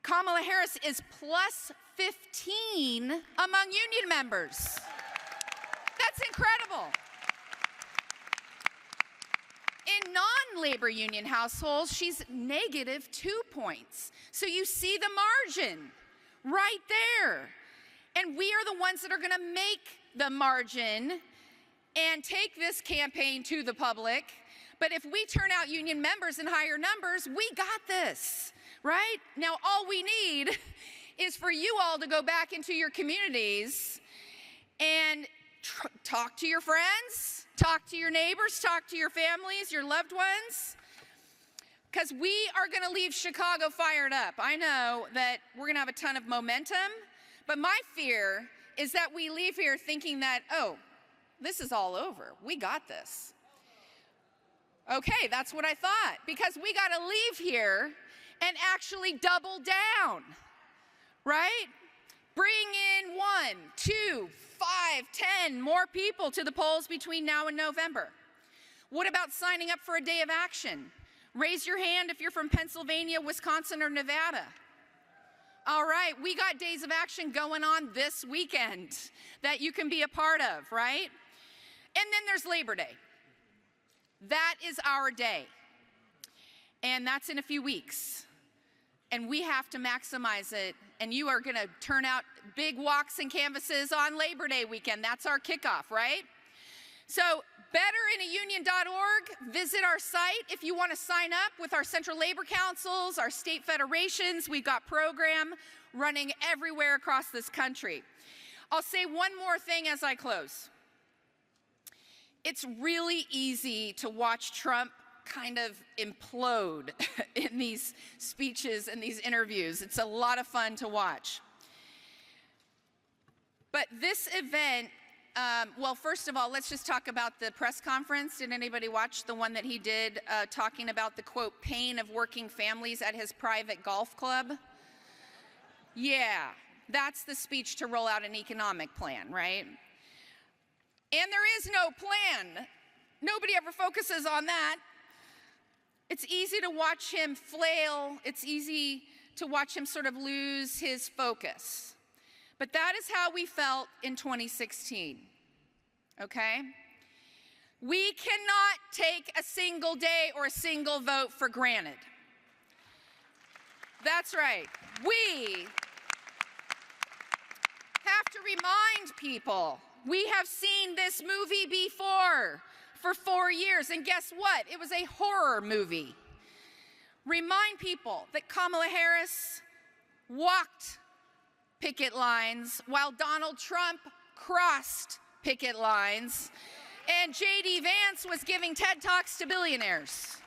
Kamala Harris is plus 15 among union members. That's incredible. In non-labor union households, she's negative 2 points. So you see the margin right there. And we are the ones that are going to make the margin and take this campaign to the public. But if we turn out union members in higher numbers, we got this, right? Now, all we need is for you all to go back into your communities and talk to your friends, talk to your neighbors, talk to your families, your loved ones, because we are going to leave Chicago fired up. I know that we're going to have a ton of momentum, but my fear is that we leave here thinking that, oh, this is all over. We got this. Okay, that's what I thought, because we got to leave here and actually double down, right? Bring in 1, 2, 5, 10 more people to the polls between now and November. What about signing up for a day of action? Raise your hand if you're from Pennsylvania, Wisconsin, or Nevada. All right, we got days of action going on this weekend that you can be a part of, right? And then there's Labor Day. That is our day. And that's in a few weeks. And we have to maximize it. And you are going to turn out big walks and canvases on Labor Day weekend. That's our kickoff, right? So betterinunion.org, visit our site if you want to sign up with our central labor councils, our state federations. We've got program running everywhere across this country. I'll say one more thing as I close. It's really easy to watch Trump kind of implode in these speeches and these interviews. It's a lot of fun to watch. But this event, well, first of all, let's just talk about the press conference. Did anybody watch the one that he did talking about the, quote, pain of working families at his private golf club? Yeah, that's the speech to roll out an economic plan, right? And there is no plan. Nobody ever focuses on that. It's easy to watch him flail. It's easy to watch him sort of lose his focus. But that is how we felt in 2016, okay? We cannot take a single day or a single vote for granted. That's right. We have to remind people, we have seen this movie before for 4 years, and guess what? It was a horror movie. Remind people that Kamala Harris walked picket lines while Donald Trump crossed picket lines, and J.D. Vance was giving TED Talks to billionaires.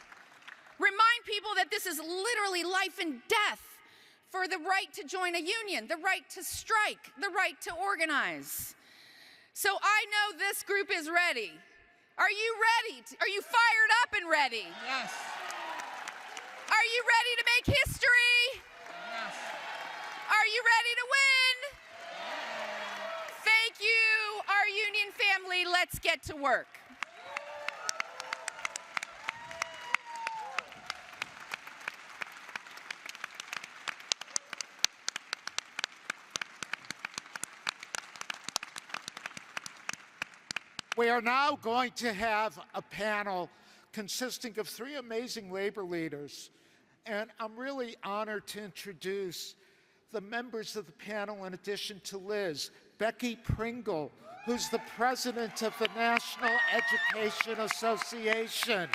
Remind people that this is literally life and death for the right to join a union, the right to strike, the right to organize. So I know this group is ready. Are you ready? Are you fired up and ready? Yes. Are you ready to make history? Yes. Are you ready to win? Thank you, our union family. Let's get to work. We are now going to have a panel consisting of 3 amazing labor leaders. And I'm really honored to introduce the members of the panel in addition to Liz. Becky Pringle, who's the president of the National Education Association.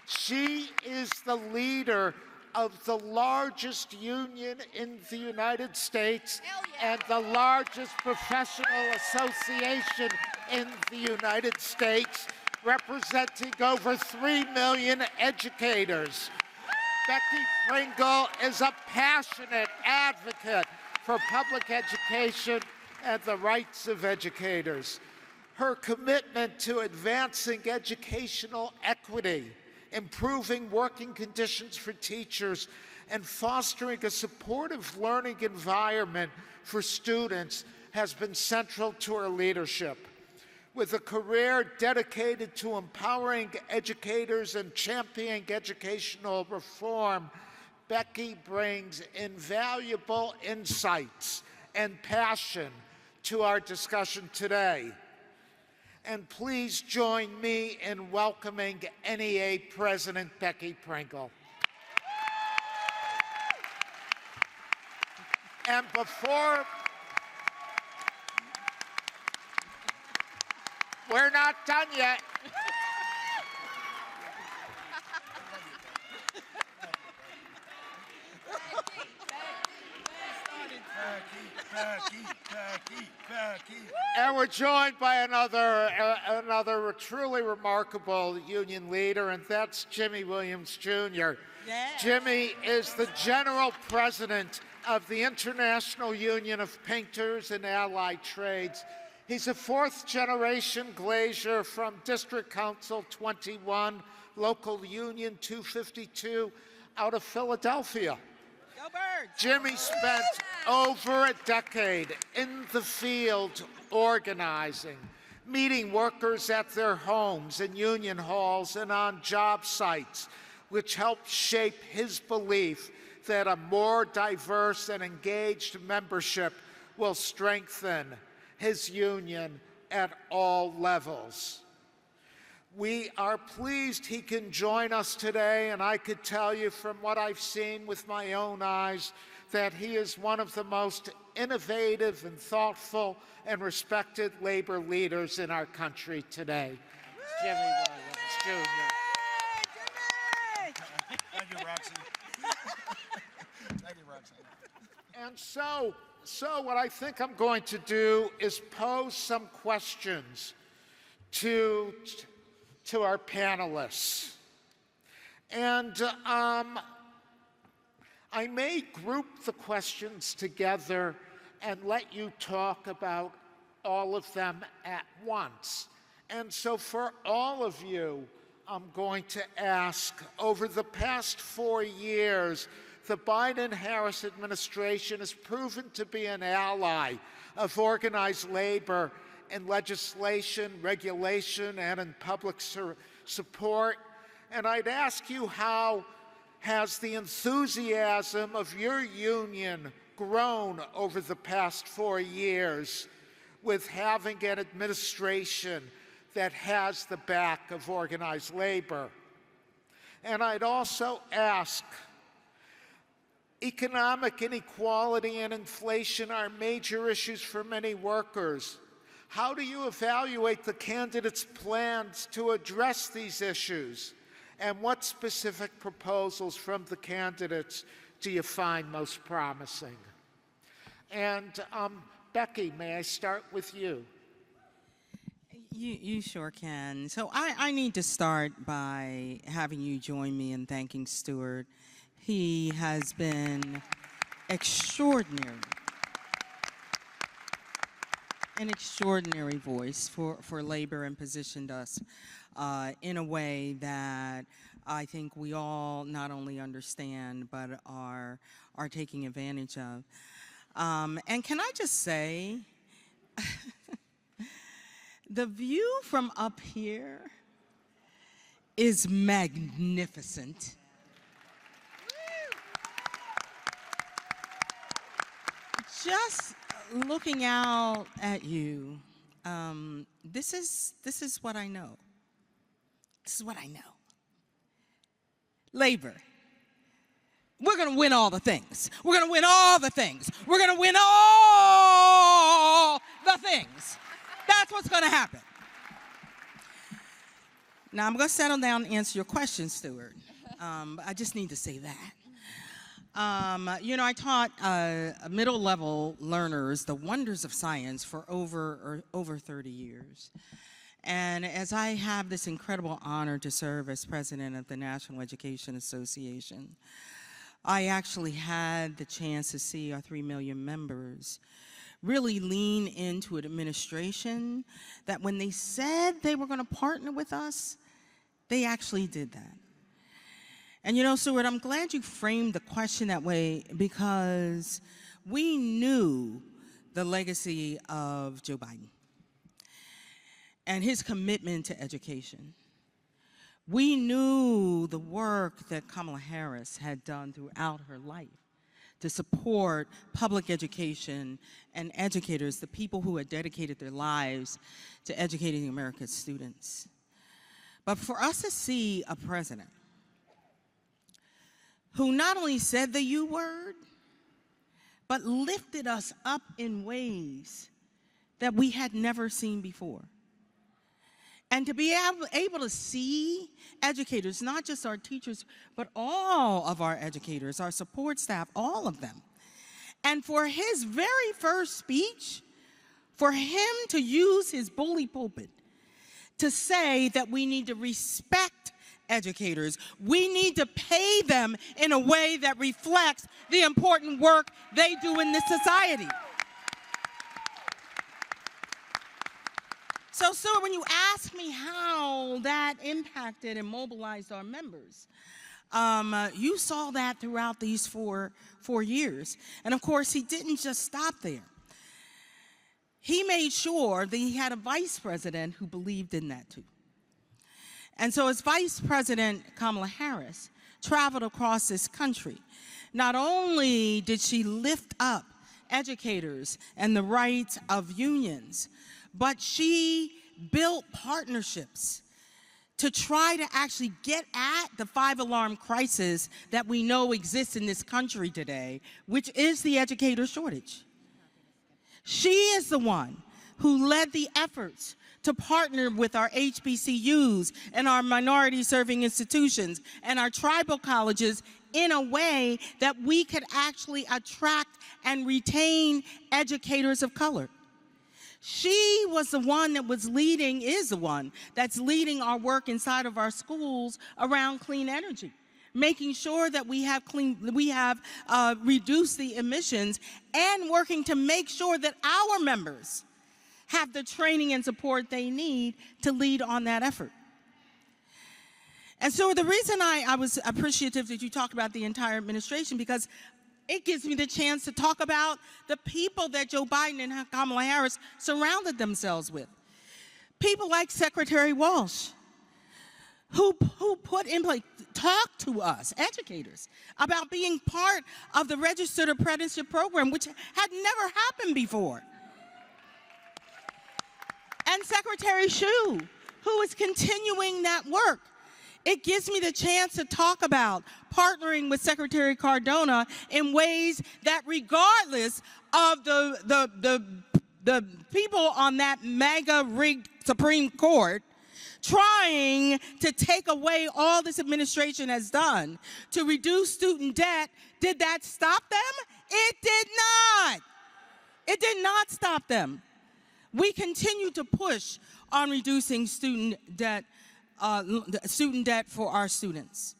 She is the leader of the largest union in the United States and the largest professional association in the United States, representing over 3 million educators. Becky Pringle is a passionate advocate for public education and the rights of educators. Her commitment to advancing educational equity, improving working conditions for teachers, and fostering a supportive learning environment for students has been central to her leadership. With a career dedicated to empowering educators and championing educational reform, Becky brings invaluable insights and passion to our discussion today. And please join me in welcoming NEA President Becky Pringle. And before, we're not done yet. And we're joined by another truly remarkable union leader, and that's Jimmy Williams, Jr. Yes. Jimmy is the general president of the International Union of Painters and Allied Trades. He's a 4th-generation glazier from District Council 21, Local Union 252, out of Philadelphia. Go Birds! Jimmy spent over a decade in the field organizing, meeting workers at their homes and union halls and on job sites, which helped shape his belief that a more diverse and engaged membership will strengthen his union at all levels. We are pleased he can join us today, and I could tell you from what I've seen with my own eyes that he is one of the most innovative and thoughtful and respected labor leaders in our country today. Jimmy Williams, Jr. Thank you, Roxy. Thank you, Roxy. And so what I think I'm going to do is pose some questions to our panelists. And I may group the questions together and let you talk about all of them at once. And so for all of you, I'm going to ask, over the past 4 years, the Biden-Harris administration has proven to be an ally of organized labor in legislation, regulation, and in public support. And I'd ask you, how has the enthusiasm of your union grown over the past 4 years with having an administration that has the back of organized labor? And I'd also ask, economic inequality and inflation are major issues for many workers. How do you evaluate the candidates' plans to address these issues? And what specific proposals from the candidates do you find most promising? And Becky, may I start with you? You sure can. So I need to start by having you join me in thanking Stuart. He has been extraordinary, an extraordinary voice for labor, and positioned us in a way that I think we all not only understand but are taking advantage of. And can I just say, the view from up here is magnificent. Just looking out at you, this is what I know. This is what I know. Labor. We're going to win all the things. We're going to win all the things. We're going to win all the things. That's what's going to happen. Now, I'm going to settle down and answer your question, Stuart. I just need to say that. I taught middle-level learners the wonders of science for over 30 years. And as I have this incredible honor to serve as president of the National Education Association, I actually had the chance to see our 3 million members really lean into an administration that when they said they were going to partner with us, they actually did that. And Stuart, I'm glad you framed the question that way because we knew the legacy of Joe Biden and his commitment to education. We knew the work that Kamala Harris had done throughout her life to support public education and educators, the people who had dedicated their lives to educating America's students. But for us to see a president who not only said the U word, but lifted us up in ways that we had never seen before. And to be able to see educators, not just our teachers, but all of our educators, our support staff, all of them. And for his very first speech, for him to use his bully pulpit to say that we need to respect educators, we need to pay them in a way that reflects the important work they do in this society. So, sir, when you ask me how that impacted and mobilized our members, you saw that throughout these four years. And of course, he didn't just stop there. He made sure that he had a vice president who believed in that too. And so as Vice President Kamala Harris traveled across this country, not only did she lift up educators and the rights of unions, but she built partnerships to try to actually get at the 5-alarm crisis that we know exists in this country today, which is the educator shortage. She is the one who led the efforts to partner with our HBCUs and our minority-serving institutions and our tribal colleges in a way that we could actually attract and retain educators of color. She was the one that is the one that's leading our work inside of our schools around clean energy, making sure that we have reduced the emissions and working to make sure that our members have the training and support they need to lead on that effort. And so the reason I was appreciative that you talked about the entire administration, because it gives me the chance to talk about the people that Joe Biden and Kamala Harris surrounded themselves with. People like Secretary Walsh, who put in place, talk to us, educators, about being part of the registered apprenticeship program, which had never happened before. And Secretary Schuler, who is continuing that work. It gives me the chance to talk about partnering with Secretary Cardona in ways that, regardless of the people on that MAGA-rigged Supreme Court trying to take away all this administration has done to reduce student debt, did that stop them? It did not. It did not stop them. We continue to push on reducing student debt for our students.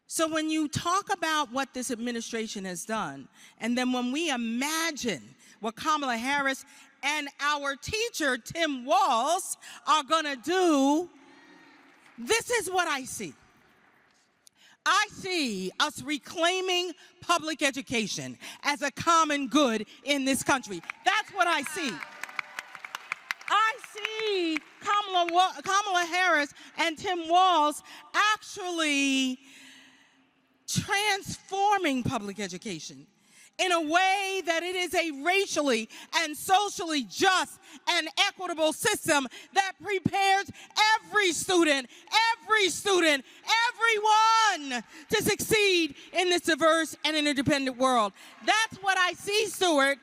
So when you talk about what this administration has done, and then when we imagine what Kamala Harris and our teacher, Tim Walz, are gonna do, this is what I see. I see us reclaiming public education as a common good in this country. That's what I see. I see Kamala Harris and Tim Walz actually transforming public education in a way that it is a racially and socially just and equitable system that prepares every student, everyone to succeed in this diverse and interdependent world. That's what I see, Stuart.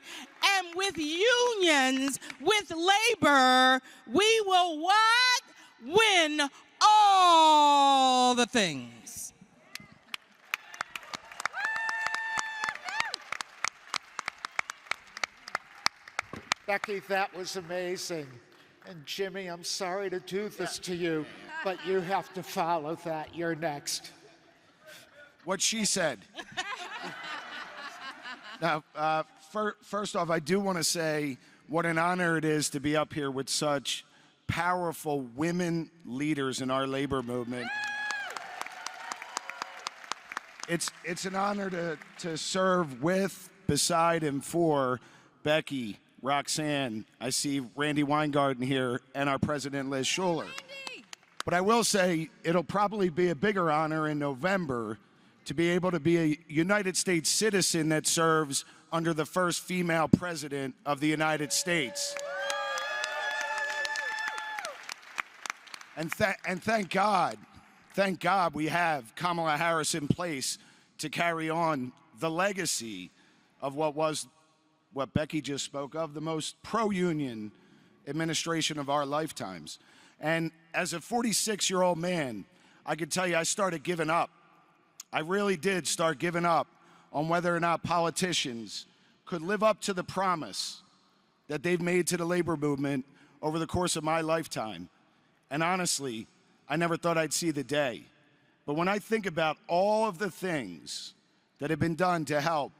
And with unions, with labor, we will what? Win all the things. Becky, that was amazing. And Jimmy, I'm sorry to do this to you, but you have to follow that. You're next. What she said. Now, first off, I do want to say what an honor it is to be up here with such powerful women leaders in our labor movement. It's an honor to serve with, beside, and for Becky, Roxanne. I see Randi Weingarten here, and our president, Liz Schuler. But I will say it'll probably be a bigger honor in November to be able to be a United States citizen that serves under the first female president of the United States. And thank God we have Kamala Harris in place to carry on the legacy of what Becky just spoke of, the most pro-union administration of our lifetimes. And as a 46-year-old man, I can tell you I started giving up. I really did start giving up on whether or not politicians could live up to the promise that they've made to the labor movement over the course of my lifetime. And honestly, I never thought I'd see the day. But when I think about all of the things that have been done to help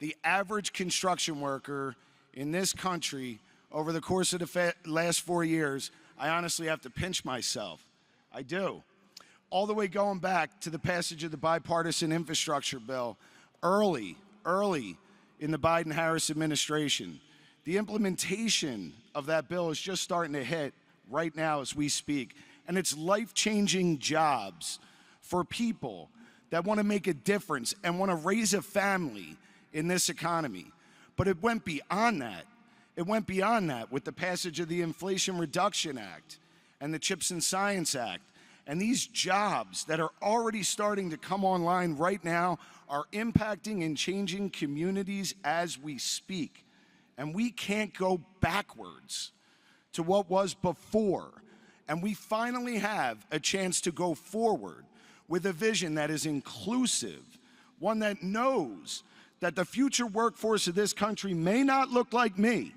the average construction worker in this country over the course of the last 4 years, I honestly have to pinch myself. I do. All the way going back to the passage of the bipartisan infrastructure bill, early in the Biden-Harris administration. The implementation of that bill is just starting to hit right now as we speak. And it's life-changing jobs for people that want to make a difference and want to raise a family in this economy. But it went beyond that. It went beyond that with the passage of the Inflation Reduction Act and the CHIPS and Science Act. And these jobs that are already starting to come online right now are impacting and changing communities as we speak. And we can't go backwards to what was before. And we finally have a chance to go forward with a vision that is inclusive, one that knows that the future workforce of this country may not look like me.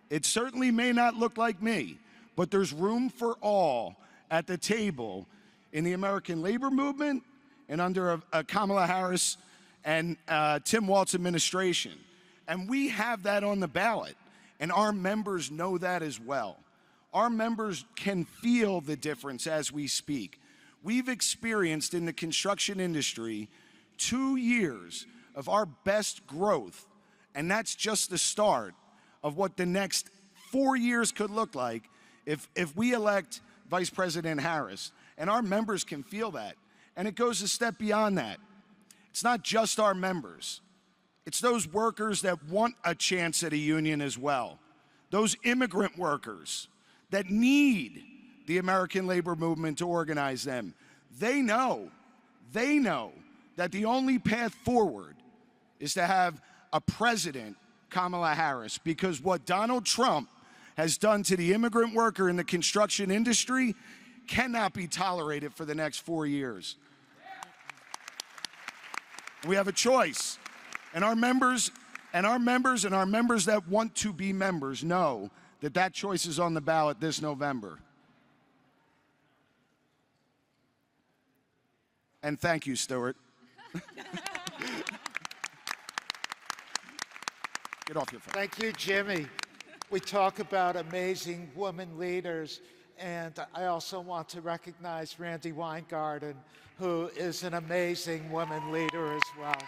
It certainly may not look like me, but there's room for all at the table in the American labor movement and under a Kamala Harris and Tim Walz administration. And we have that on the ballot, and our members know that as well. Our members can feel the difference as we speak. We've experienced in the construction industry 2 years of our best growth, and that's just the start of what the next 4 years could look like if we elect Vice President Harris. And our members can feel that. And it goes a step beyond that. It's not just our members. It's those workers that want a chance at a union as well. Those immigrant workers that need the American labor movement to organize them. They know that the only path forward is to have a president, Kamala Harris, because what Donald Trump has done to the immigrant worker in the construction industry cannot be tolerated for the next 4 years. We have a choice. And our members that want to be members know that that choice is on the ballot this November. And thank you, Stuart. Get off your phone. Thank you, Jimmy. We talk about amazing women leaders, and I also want to recognize Randi Weingarten, who is an amazing woman leader as well.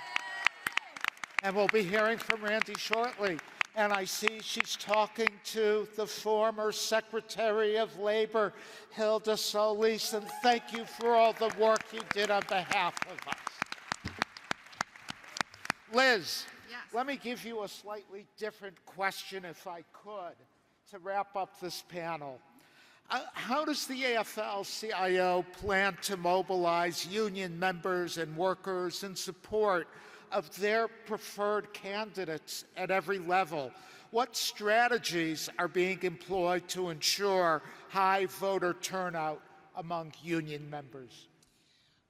And we'll be hearing from Randi shortly. And I see she's talking to the former Secretary of Labor, Hilda Solis, and thank you for all the work you did on behalf of us. Liz Yes. Let me give you a slightly different question, if I could, to wrap up this panel. How does the AFL-CIO plan to mobilize union members and workers in support of their preferred candidates at every level? What strategies are being employed to ensure high voter turnout among union members?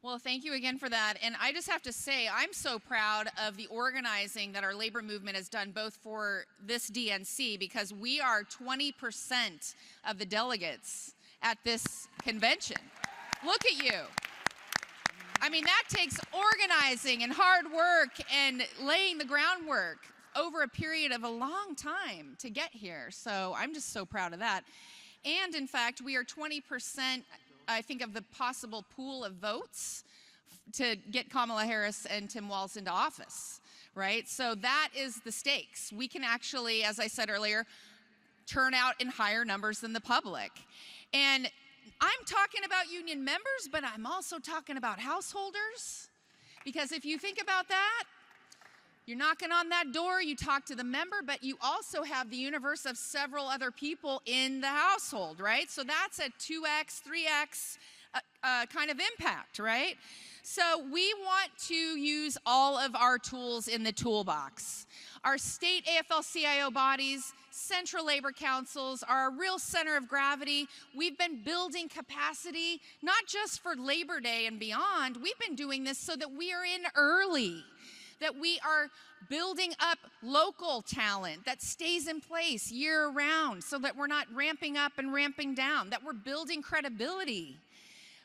Well, thank you again for that. And I just have to say, I'm so proud of the organizing that our labor movement has done, both for this DNC, because we are 20% of the delegates at this convention. Look at you. I mean, that takes organizing and hard work and laying the groundwork over a period of a long time to get here. So I'm just so proud of that. And in fact, we are 20%, I think, of the possible pool of votes to get Kamala Harris and Tim Walz into office, right? So that is the stakes. We can actually, as I said earlier, turn out in higher numbers than the public. And I'm talking about union members, but I'm also talking about householders. Because if you think about that, you're knocking on that door, you talk to the member, but you also have the universe of several other people in the household, right? So that's a 2x, 3x kind of impact, right? So we want to use all of our tools in the toolbox. Our state AFL-CIO bodies, central labor councils are a real center of gravity. We've been building capacity, not just for Labor Day and beyond. We've been doing this so that we are in early, that we are building up local talent that stays in place year round so that we're not ramping up and ramping down, that we're building credibility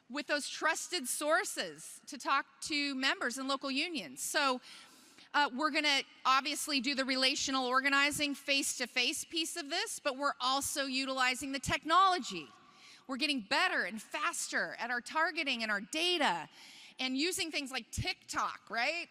with those trusted sources to talk to members and local unions. So we're gonna obviously do the relational organizing face-to-face piece of this, but we're also utilizing the technology. We're getting better and faster at our targeting and our data, and using things like TikTok, right,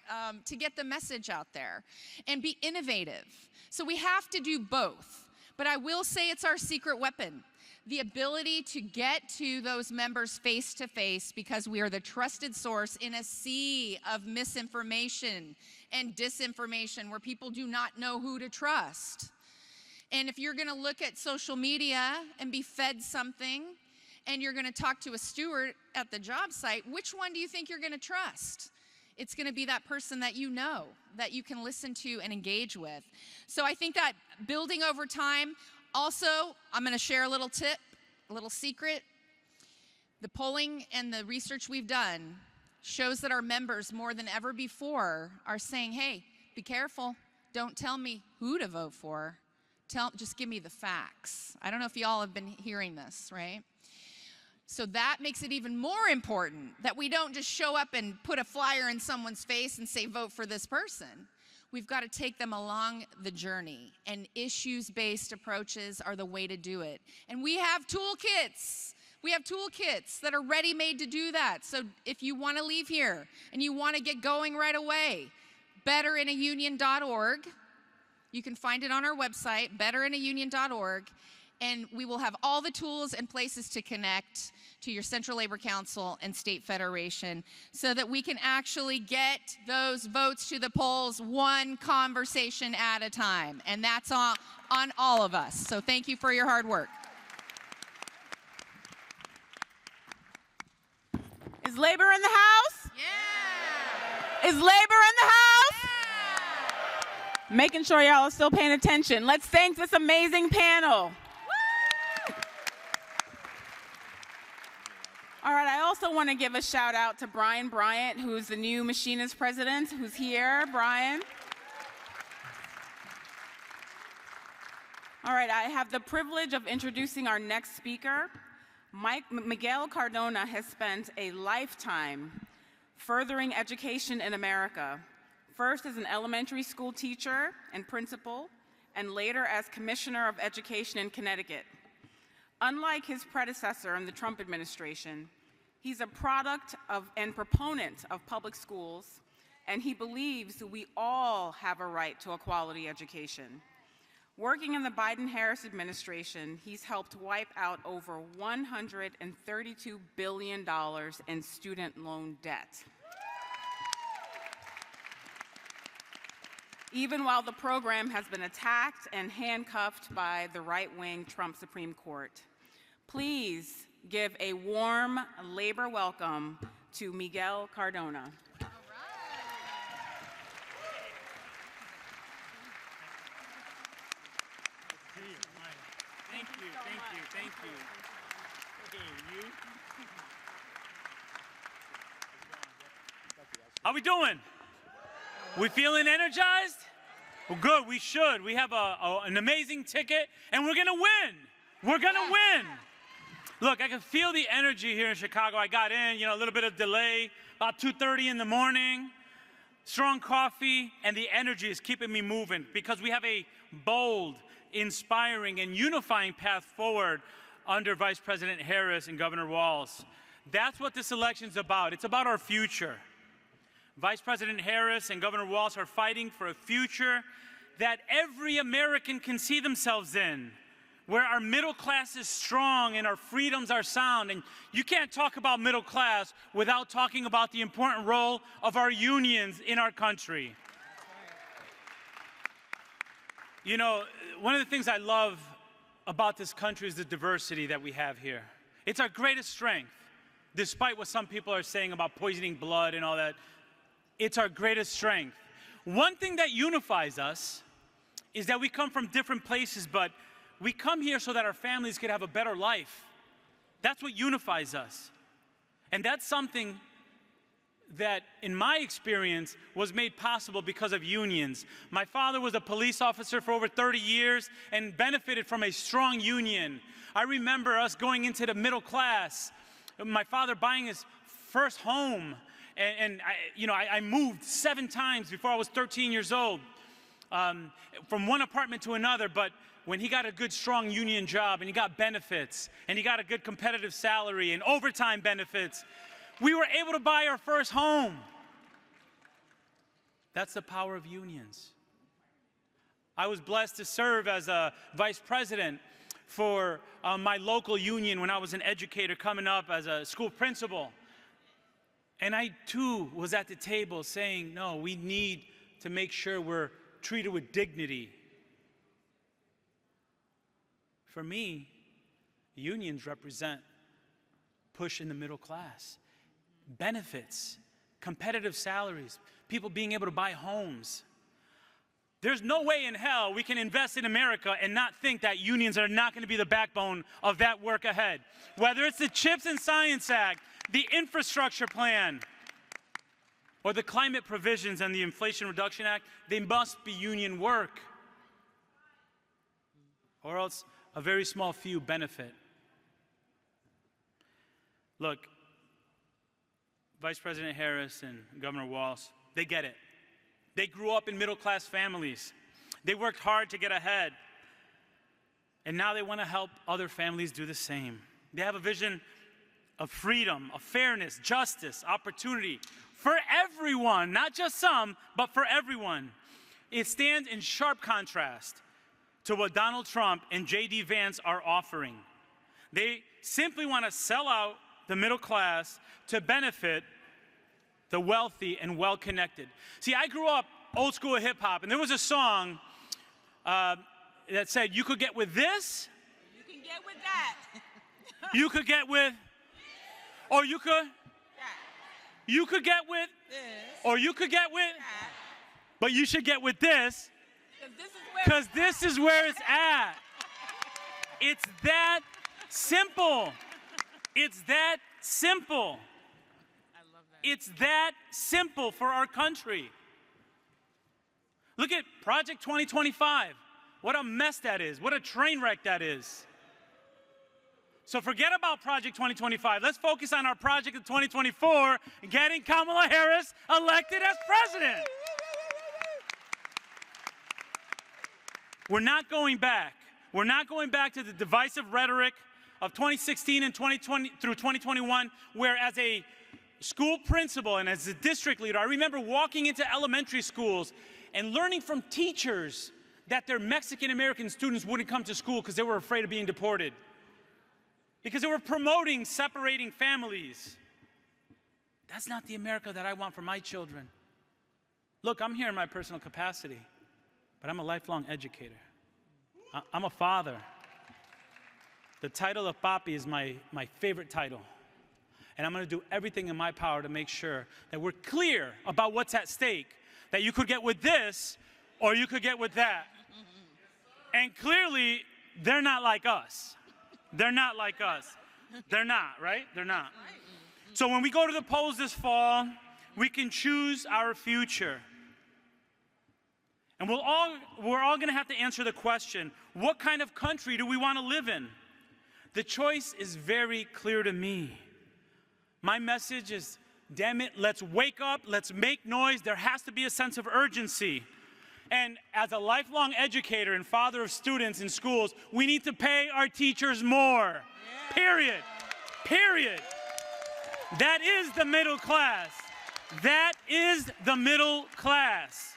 to get the message out there and be innovative. So we have to do both. But I will say it's our secret weapon, the ability to get to those members face to face, because we are the trusted source in a sea of misinformation and disinformation where people do not know who to trust. And if you're gonna look at social media and be fed something, and you're gonna talk to a steward at the job site, which one do you think you're gonna trust? It's gonna be that person that you know, that you can listen to and engage with. So I think that building over time. Also, I'm gonna share a little tip, a little secret. The polling and the research we've done shows that our members, more than ever before, are saying, hey, be careful, don't tell me who to vote for, just give me the facts. I don't know if y'all have been hearing this, right? So that makes it even more important that we don't just show up and put a flyer in someone's face and say, vote for this person. We've got to take them along the journey, and issues-based approaches are the way to do it. And we have toolkits. We have toolkits that are ready-made to do that. So if you want to leave here and you want to get going right away, betterinaunion.org. You can find it on our website, betterinaunion.org. And we will have all the tools and places to connect to your Central Labor Council and State Federation so that we can actually get those votes to the polls one conversation at a time. And that's on all of us. So thank you for your hard work. Is labor in the house? Yeah! Is labor in the house? Yeah! Making sure y'all are still paying attention. Let's thank this amazing panel. All right, I also want to give a shout out to Brian Bryant, who's the new machinist president, who's here. Brian. All right, I have the privilege of introducing our next speaker. Miguel Cardona has spent a lifetime furthering education in America, first as an elementary school teacher and principal, and later as Commissioner of Education in Connecticut. Unlike his predecessor in the Trump administration, he's a product of and proponent of public schools, and he believes that we all have a right to a quality education. Working in the Biden-Harris administration, he's helped wipe out over $132 billion in student loan debt. even while the program has been attacked and handcuffed by the right-wing Trump Supreme Court. Please give a warm labor welcome to Miguel Cardona. Thank you, thank you, thank you. Okay, you. How we doing? We feeling energized? Well, good, we should. We have an amazing ticket, and we're gonna win. We're gonna win. Look, I can feel the energy here in Chicago. I got in, a little bit of delay, about 2:30 in the morning. Strong coffee, and the energy is keeping me moving because we have a bold, inspiring, and unifying path forward under Vice President Harris and Governor Walz. That's what this election's about. It's about our future. Vice President Harris and Governor Walz are fighting for a future that every American can see themselves in, where our middle class is strong and our freedoms are sound. And you can't talk about middle class without talking about the important role of our unions in our country. One of the things I love about this country is the diversity that we have here. It's our greatest strength, despite what some people are saying about poisoning blood and all that. It's our greatest strength. One thing that unifies us is that we come from different places, but we come here so that our families could have a better life. That's what unifies us. And that's something that, in my experience, was made possible because of unions. My father was a police officer for over 30 years and benefited from a strong union. I remember us going into the middle class, my father buying his first home, and I moved 7 times before I was 13 years old, from one apartment to another, but when he got a good, strong union job and he got benefits and he got a good competitive salary and overtime benefits, we were able to buy our first home. That's the power of unions. I was blessed to serve as a vice president for my local union when I was an educator coming up as a school principal. And I, too, was at the table saying, no, we need to make sure we're treated with dignity. For me, unions represent push in the middle class, benefits, competitive salaries, people being able to buy homes. There's no way in hell we can invest in America and not think that unions are not going to be the backbone of that work ahead. Whether it's the CHIPS and Science Act, the infrastructure plan, or the climate provisions and the Inflation Reduction Act, they must be union work, or else a very small few benefit. Look, Vice President Harris and Governor Walz, they get it. They grew up in middle-class families. They worked hard to get ahead. And now they want to help other families do the same. They have a vision of freedom, of fairness, justice, opportunity for everyone, not just some, but for everyone. It stands in sharp contrast to what Donald Trump and J.D. Vance are offering. They simply want to sell out the middle class to benefit the wealthy and well-connected. See, I grew up old school hip-hop, and there was a song that said, you could get with this. You can get with that. You could get with, or you could. You could get with, this. or you could get with, That. but you should get with this, Because because this is where it's at. It's that simple. It's that simple. I love that. It's that simple for our country. Look at Project 2025. What a mess that is. What a train wreck that is. So forget about Project 2025. Let's focus on our project of 2024, getting Kamala Harris elected as president. We're not going back. We're not going back to the divisive rhetoric of 2016 and 2020 through 2021, where as a school principal and as a district leader, I remember walking into elementary schools and learning from teachers that their Mexican-American students wouldn't come to school because they were afraid of being deported, because they were promoting separating families. That's not the America that I want for my children. Look, I'm here in my personal capacity. but I'm a lifelong educator. I'm a father. The title of Papi is my favorite title. And I'm going to do everything in my power to make sure that we're clear about what's at stake, that you could get with this or you could get with that. And clearly, they're not like us. They're not like us. They're not, right? They're not. So when we go to the polls this fall, we can choose our future. And we're all going to have to answer the question, what kind of country do we want to live in? The choice is very clear to me. My message is, damn it, let's wake up, let's make noise. There has to be a sense of urgency. And as a lifelong educator and father of students in schools, we need to pay our teachers more. Yeah. Period. Period. That is the middle class. That is the middle class.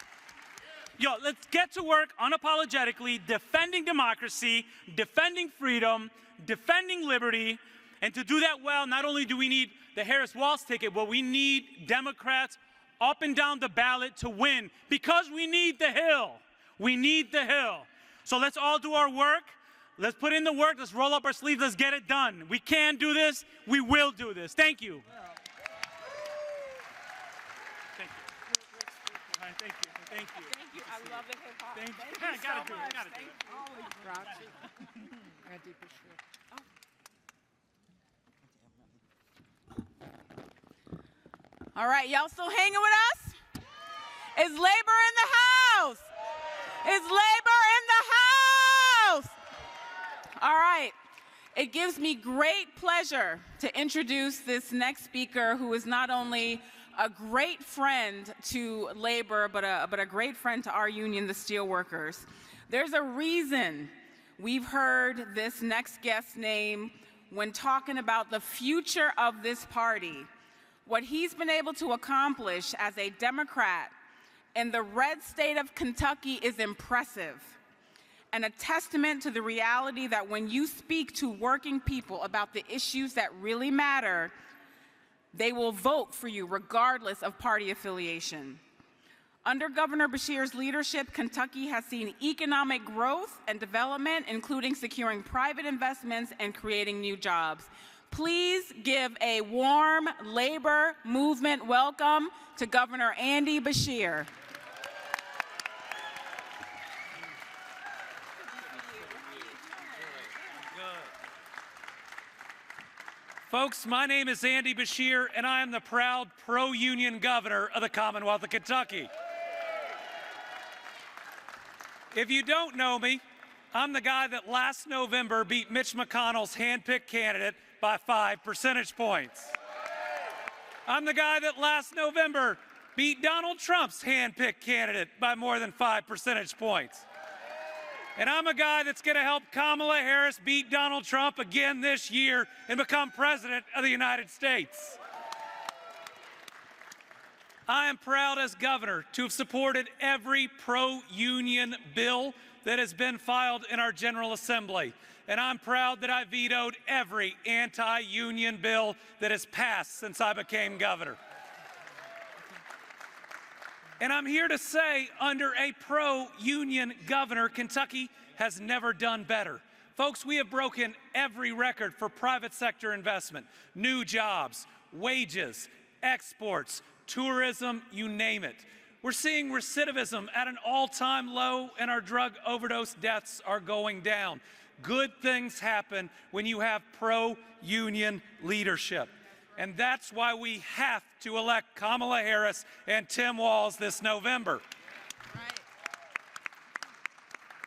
Yo, let's get to work unapologetically defending democracy, defending freedom, defending liberty. And to do that well, not only do we need the Harris-Walz ticket, but we need Democrats up and down the ballot to win, because we need the Hill. We need the Hill. So let's all do our work. Let's put in the work. Let's roll up our sleeves. Let's get it done. We can do this. We will do this. Thank you. Thank you. Thank you. Thank you. Thank you. I love the hip hop. Thank you. Thank you I gotta so do it. much. Gotta do it. Randi Beshear. All right, y'all still hanging with us? Is labor in the house? Is labor in the house? All right. It gives me great pleasure to introduce this next speaker, who is not only a great friend to labor, but a great friend to our union, the Steelworkers. There's a reason we've heard this next guest's name when talking about the future of this party. What he's been able to accomplish as a Democrat in the red state of Kentucky is impressive, and a testament to the reality that when you speak to working people about the issues that really matter, they will vote for you regardless of party affiliation. Under Governor Beshear's leadership, Kentucky has seen economic growth and development, including securing private investments and creating new jobs. Please give a warm labor movement welcome to Governor Andy Beshear. Folks, my name is Andy Beshear, and I am the proud pro-union governor of the Commonwealth of Kentucky. If you don't know me, I'm the guy that last November beat Mitch McConnell's hand-picked candidate by 5 percentage points. I'm the guy that last November beat Donald Trump's hand-picked candidate by more than 5 percentage points. And I'm a guy that's going to help Kamala Harris beat Donald Trump again this year and become president of the United States. I am proud as governor to have supported every pro-union bill that has been filed in our General Assembly. And I'm proud that I vetoed every anti-union bill that has passed since I became governor. And I'm here to say, under a pro-union governor, Kentucky has never done better. Folks, we have broken every record for private sector investment, new jobs, wages, exports, tourism, you name it. We're seeing recidivism at an all-time low, and our drug overdose deaths are going down. Good things happen when you have pro-union leadership. And that's why we have to elect Kamala Harris and Tim Walz this November. Right.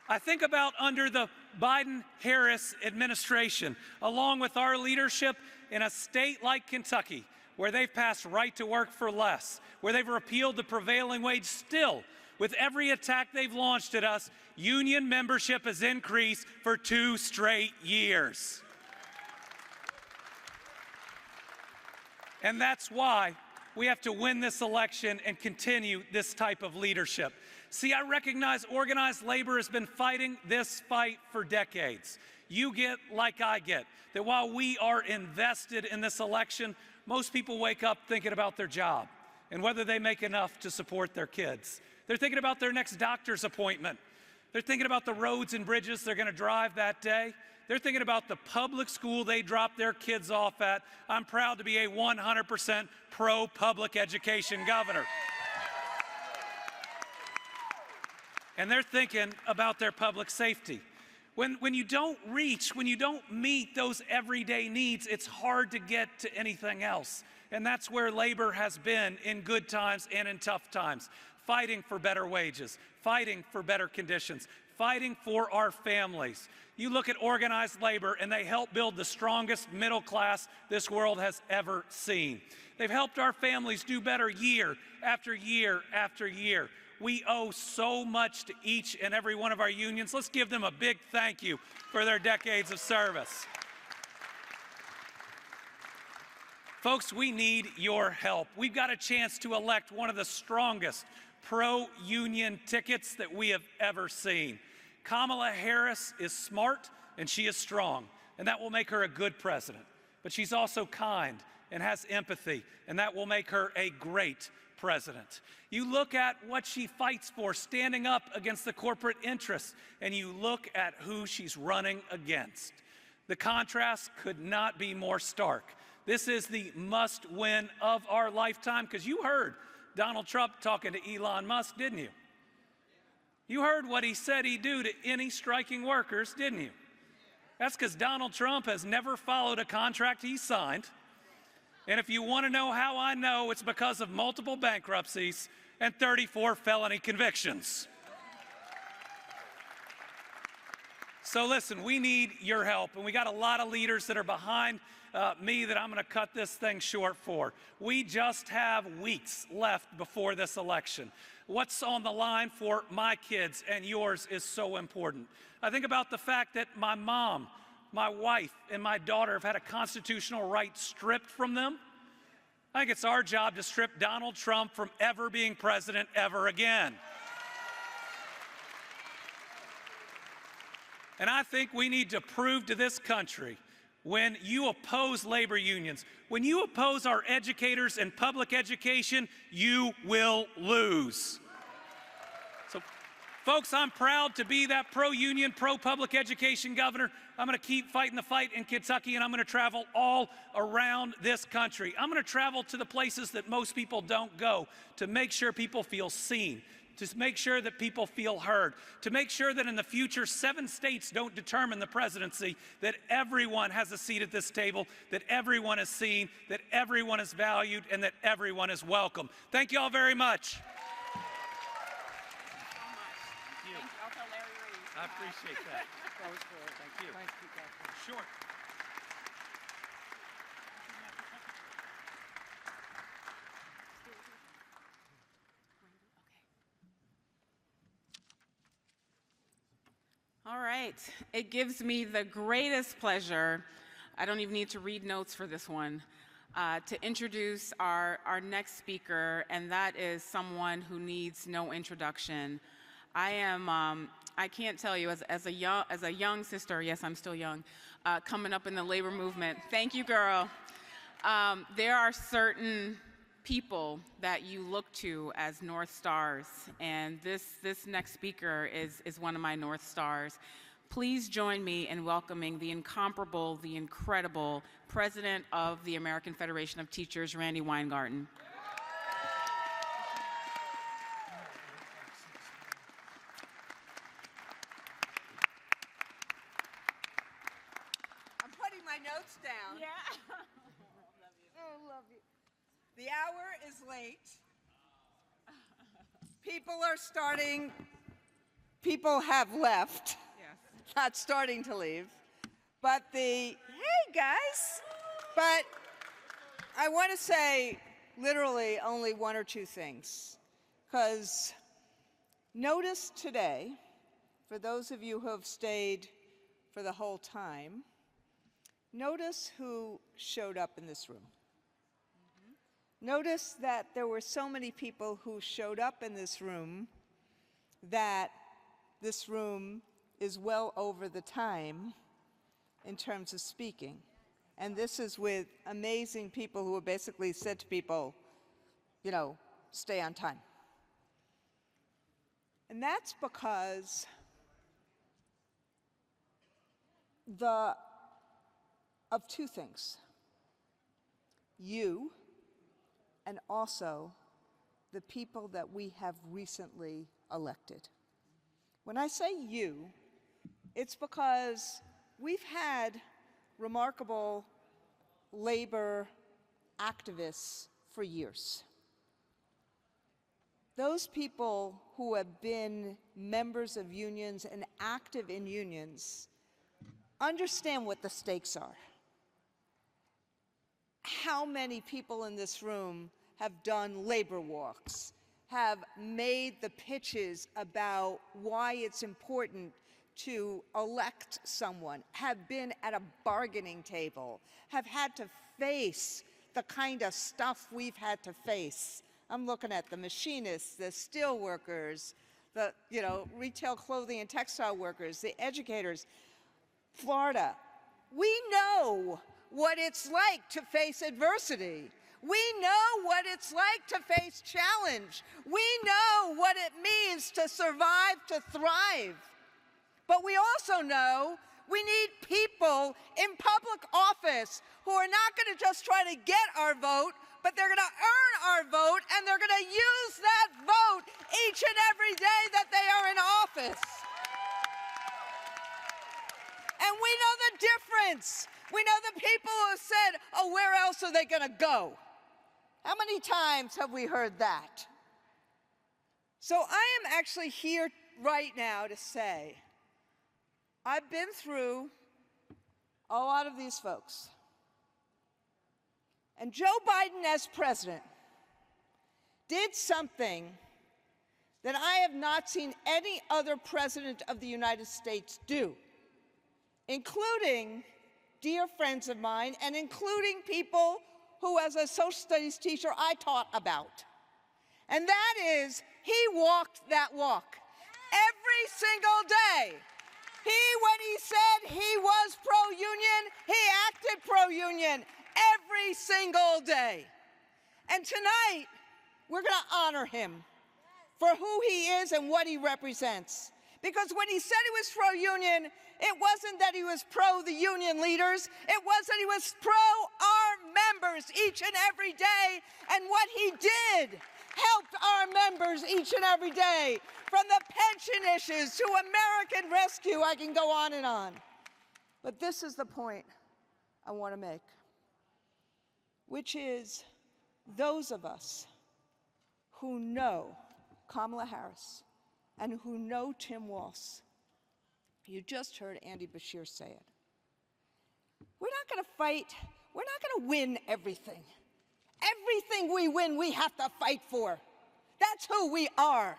I think about under the Biden-Harris administration, along with our leadership in a state like Kentucky, where they've passed right to work for less, where they've repealed the prevailing wage. Still, with every attack they've launched at us, union membership has increased for 2 straight years. And that's why we have to win this election and continue this type of leadership. See, I recognize organized labor has been fighting this fight for decades. You get, like I get, that while we are invested in this election, most people wake up thinking about their job and whether they make enough to support their kids. They're thinking about their next doctor's appointment. They're thinking about the roads and bridges they're going to drive that day. They're thinking about the public school they drop their kids off at. I'm proud to be a 100% pro-public education governor. And they're thinking about their public safety. When you don't reach, when you don't meet those everyday needs, it's hard to get to anything else. And that's where labor has been in good times and in tough times. Fighting for better wages, fighting for better conditions, fighting for our families. You look at organized labor and they help build the strongest middle class this world has ever seen. They've helped our families do better year after year after year. We owe so much to each and every one of our unions. Let's give them a big thank you for their decades of service. Folks, we need your help. We've got a chance to elect one of the strongest pro-union tickets that we have ever seen. Kamala Harris is smart and she is strong, and that will make her a good president. But she's also kind and has empathy, and that will make her a great president. You look at what she fights for, standing up against the corporate interests, and you look at who she's running against. The contrast could not be more stark. This is the must-win of our lifetime, because you heard Donald Trump talking to Elon Musk, didn't you? You heard what he said he'd do to any striking workers, didn't you? That's because Donald Trump has never followed a contract he signed. And if you want to know how I know, it's because of multiple bankruptcies and 34 felony convictions. So listen, we need your help, and we got a lot of leaders that are behind me that I'm going to cut this thing short for. We just have weeks left before this election. What's on the line for my kids and yours is so important. I think about the fact that my mom, my wife, and my daughter have had a constitutional right stripped from them. I think it's our job to strip Donald Trump from ever being president ever again. And I think we need to prove to this country, when you oppose labor unions, when you oppose our educators and public education, you will lose. So, folks, I'm proud to be that pro-union, pro-public education governor. I'm going to keep fighting the fight in Kentucky, and I'm going to travel all around this country. I'm going to travel to the places that most people don't go to make sure people feel seen, to make sure that people feel heard, to make sure that in the future 7 states don't determine the presidency, that everyone has a seat at this table, that everyone is seen, that everyone is valued, and that everyone is welcome. Thank you all very much. I appreciate that. That was cool. Thank you. Thank you. Sure. All right. It gives me the greatest pleasure, I don't even need to read notes for this one, to introduce our next speaker, and that is someone who needs no introduction. I can't tell you, as a young sister, yes, I'm still young, coming up in the labor movement. Thank you, girl. There are certain people that you look to as North Stars, and this next speaker is one of my North Stars. Please join me in welcoming the incomparable, the incredible President of the American Federation of Teachers, Randi Weingarten. Notes down. Yeah. I love you. The hour is late. People are starting, people have left. Yes. Not starting to leave. But hey guys. But I want to say literally only 1 or 2 things. Because notice today, for those of you who have stayed for the whole time, notice who showed up in this room. Mm-hmm. Notice that there were so many people who showed up in this room that this room is well over the time in terms of speaking. And this is with amazing people who have basically said to people, you know, stay on time. And that's because of two things. You, and also the people that we have recently elected. When I say you, it's because we've had remarkable labor activists for years. Those people who have been members of unions and active in unions understand what the stakes are. How many people in this room have done labor walks, have made the pitches about why it's important to elect someone, have been at a bargaining table, have had to face the kind of stuff we've had to face. I'm looking at the machinists, the steel workers, the retail clothing and textile workers, the educators. Florida, we know what it's like to face adversity. We know what it's like to face challenge. We know what it means to survive, to thrive. But we also know we need people in public office who are not going to just try to get our vote, but they're going to earn our vote, and they're going to use that vote each and every day that they are in office. And we know the difference. We know the people who have said, oh, where else are they going to go? How many times have we heard that? So I am actually here right now to say, I've been through a lot of these folks. And Joe Biden, as president, did something that I have not seen any other president of the United States do, including dear friends of mine and including people who, as a social studies teacher, I taught about. And that is, he walked that walk every single day. When he said he was pro-union, he acted pro-union every single day. And tonight, we're going to honor him for who he is and what he represents. Because when he said he was pro-union, it wasn't that he was pro the union leaders, it was that he was pro our members each and every day, and what he did helped our members each and every day. From the pension issues to American Rescue, I can go on and on. But this is the point I want to make, which is those of us who know Kamala Harris and who know Tim Walz, you just heard Andy Beshear say it. We're not going to fight, we're not going to win everything. Everything we win, we have to fight for. That's who we are.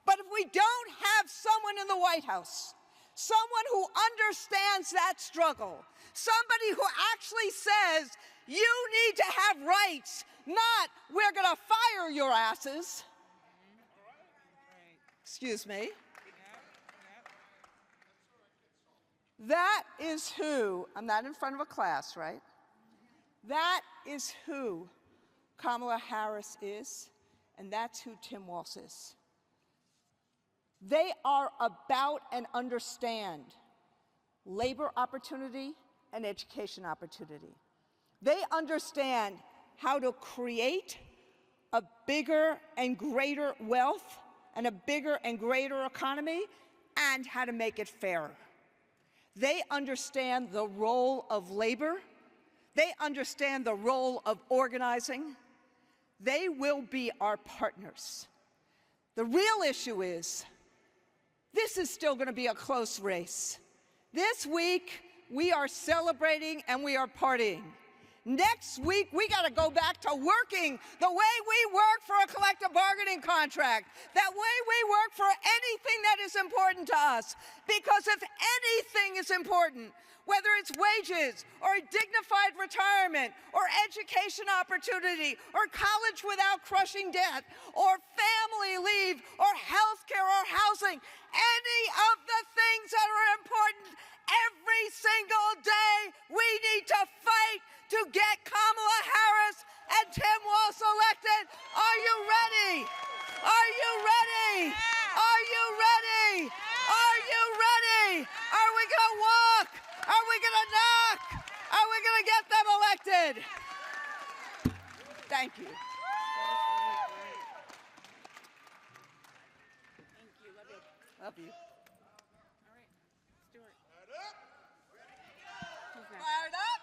But if we don't have someone in the White House, someone who understands that struggle, somebody who actually says, you need to have rights, not we're going to fire your asses. Excuse me. That is who, I'm not in front of a class, right? That is who Kamala Harris is, and that's who Tim Walz is. They are about and understand labor opportunity and education opportunity. They understand how to create a bigger and greater wealth and a bigger and greater economy, and how to make it fairer. They understand the role of labor. They understand the role of organizing. They will be our partners. The real issue is, this is still going to be a close race. This week, we are celebrating and we are partying. Next week, we got to go back to working the way we work for a collective bargaining contract, that way we work for anything that is important to us. Because if anything is important, whether it's wages or a dignified retirement or education opportunity or college without crushing debt or family leave or health care or housing, any of the things that are important, every single day we need to fight to get Kamala Harris and Tim Walz elected. Are you ready? Are you ready? Are you Good. Thank you. Love you. All right, Stuart. Fired up.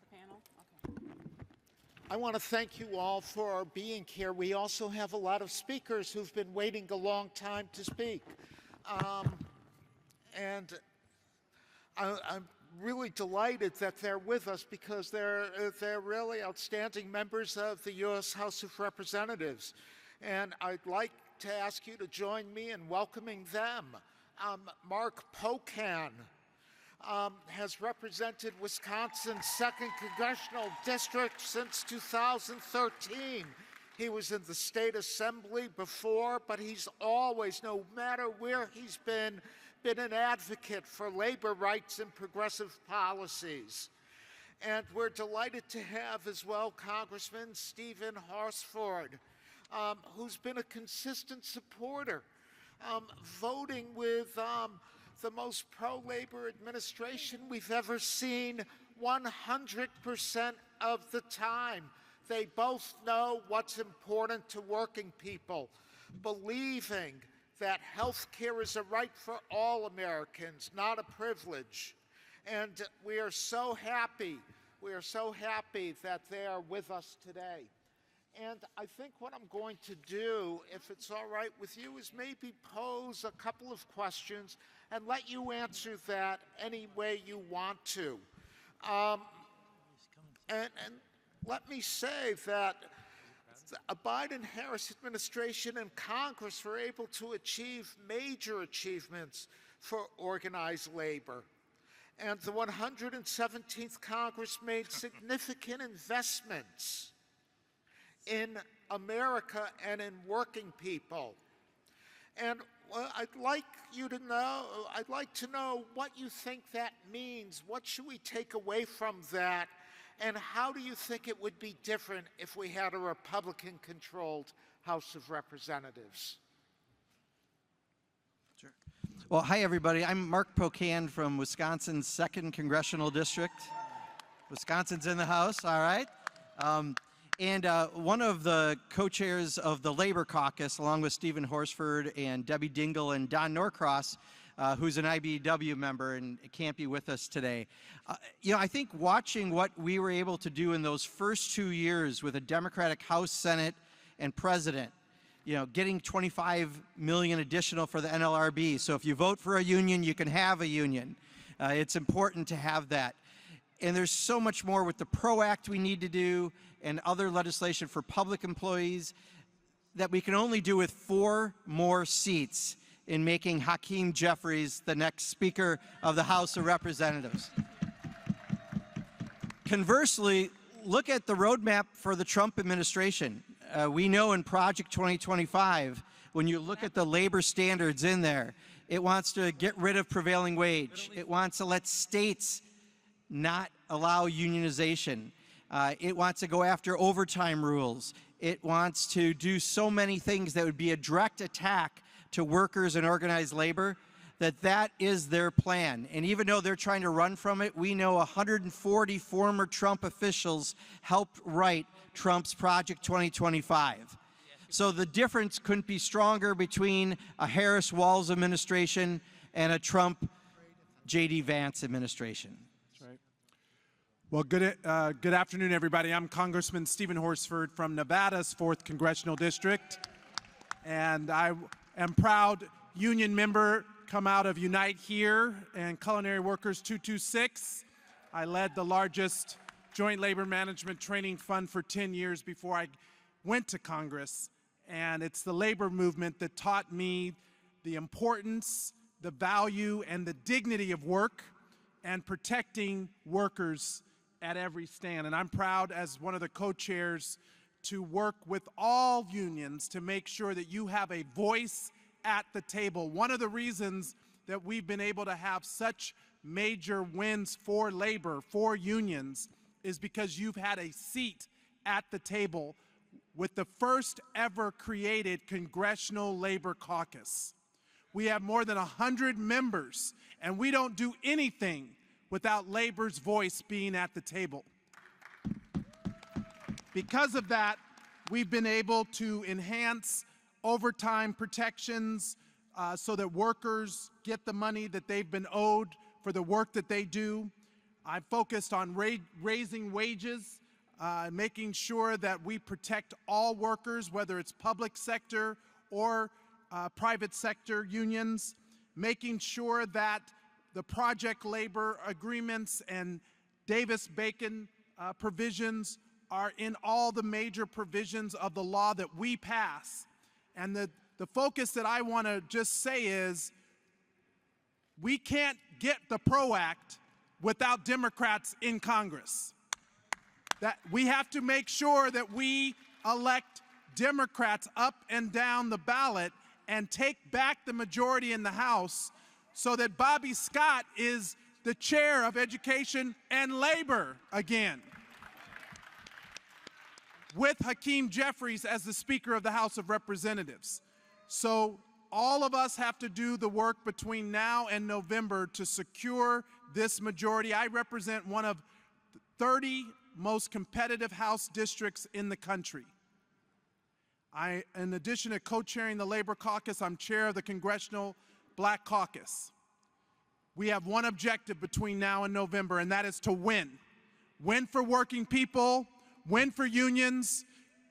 The panel? Okay. I want to thank you all for being here. We also have a lot of speakers who've been waiting a long time to speak. And I'm really delighted that they're with us because they're really outstanding members of the U.S. House of Representatives. And I'd like to ask you to join me in welcoming them. Mark Pocan has represented Wisconsin's 2nd Congressional District since 2013. He was in the state assembly before, but he's always, no matter where he's been an advocate for labor rights and progressive policies. And we're delighted to have as well Congressman Stephen Horsford, who's been a consistent supporter, voting with the most pro-labor administration we've ever seen 100% of the time. They both know what's important to working people, believing that health care is a right for all Americans, not a privilege. And we are so happy that they are with us today. And I think what I'm going to do, if it's all right with you, is maybe pose a couple of questions and let you answer that any way you want to. And let me say that a Biden-Harris administration and Congress were able to achieve major achievements for organized labor. And the 117th Congress made significant investments in America and in working people. And I'd like to know what you think that means. What should we take away from that? And how do you think it would be different if we had a Republican-controlled House of Representatives? Sure. Well, hi, everybody. I'm Mark Pocan from Wisconsin's 2nd Congressional District. Wisconsin's in the House, all right. And one of the co-chairs of the Labor Caucus, along with Stephen Horsford and Debbie Dingell and Don Norcross, who's an IBEW member and can't be with us today. I think watching what we were able to do in those first 2 years with a Democratic House, Senate, and President, getting 25 million additional for the NLRB. So if you vote for a union, you can have a union. It's important to have that. And there's so much more with the PRO Act we need to do and other legislation for public employees that we can only do with 4 more seats in making Hakeem Jeffries the next Speaker of the House of Representatives. Conversely, look at the roadmap for the Trump administration. We know in Project 2025, when you look at the labor standards in there, it wants to get rid of prevailing wage. It wants to let states not allow unionization. It wants to go after overtime rules. It wants to do so many things that would be a direct attack to workers and organized labor, that is their plan. And even though they're trying to run from it, we know 140 former Trump officials helped write Trump's Project 2025. So the difference couldn't be stronger between a Harris-Walz administration and a Trump J.D. Vance administration. Well, good afternoon, everybody. I'm Congressman Stephen Horsford from Nevada's 4th Congressional District, and I am proud union member, come out of Unite Here and Culinary Workers 226. I led the largest joint labor management training fund for 10 years before I went to Congress, and it's the labor movement that taught me the importance, the value, and the dignity of work and protecting workers at every stand. And I'm proud as one of the co-chairs to work with all unions to make sure that you have a voice at the table. One of the reasons that we've been able to have such major wins for labor, for unions, is because you've had a seat at the table with the first ever created Congressional Labor Caucus. We have more than 100 members, and we don't do anything without labor's voice being at the table. Because of that, we've been able to enhance overtime protections so that workers get the money that they've been owed for the work that they do. I'm focused on raising wages, making sure that we protect all workers, whether it's public sector or private sector unions, making sure that the project labor agreements and Davis-Bacon provisions are in all the major provisions of the law that we pass. And the focus that I want to just say is we can't get the PRO Act without Democrats in Congress. That we have to make sure that we elect Democrats up and down the ballot and take back the majority in the House so that Bobby Scott is the chair of Education and Labor again, with Hakeem Jeffries as the Speaker of the House of Representatives. So all of us have to do the work between now and November to secure this majority. I represent one of 30 most competitive House districts in the country. In addition to co-chairing the Labor Caucus, I'm chair of the Congressional Black Caucus. We have one objective between now and November, and that is to win. Win for working people, win for unions,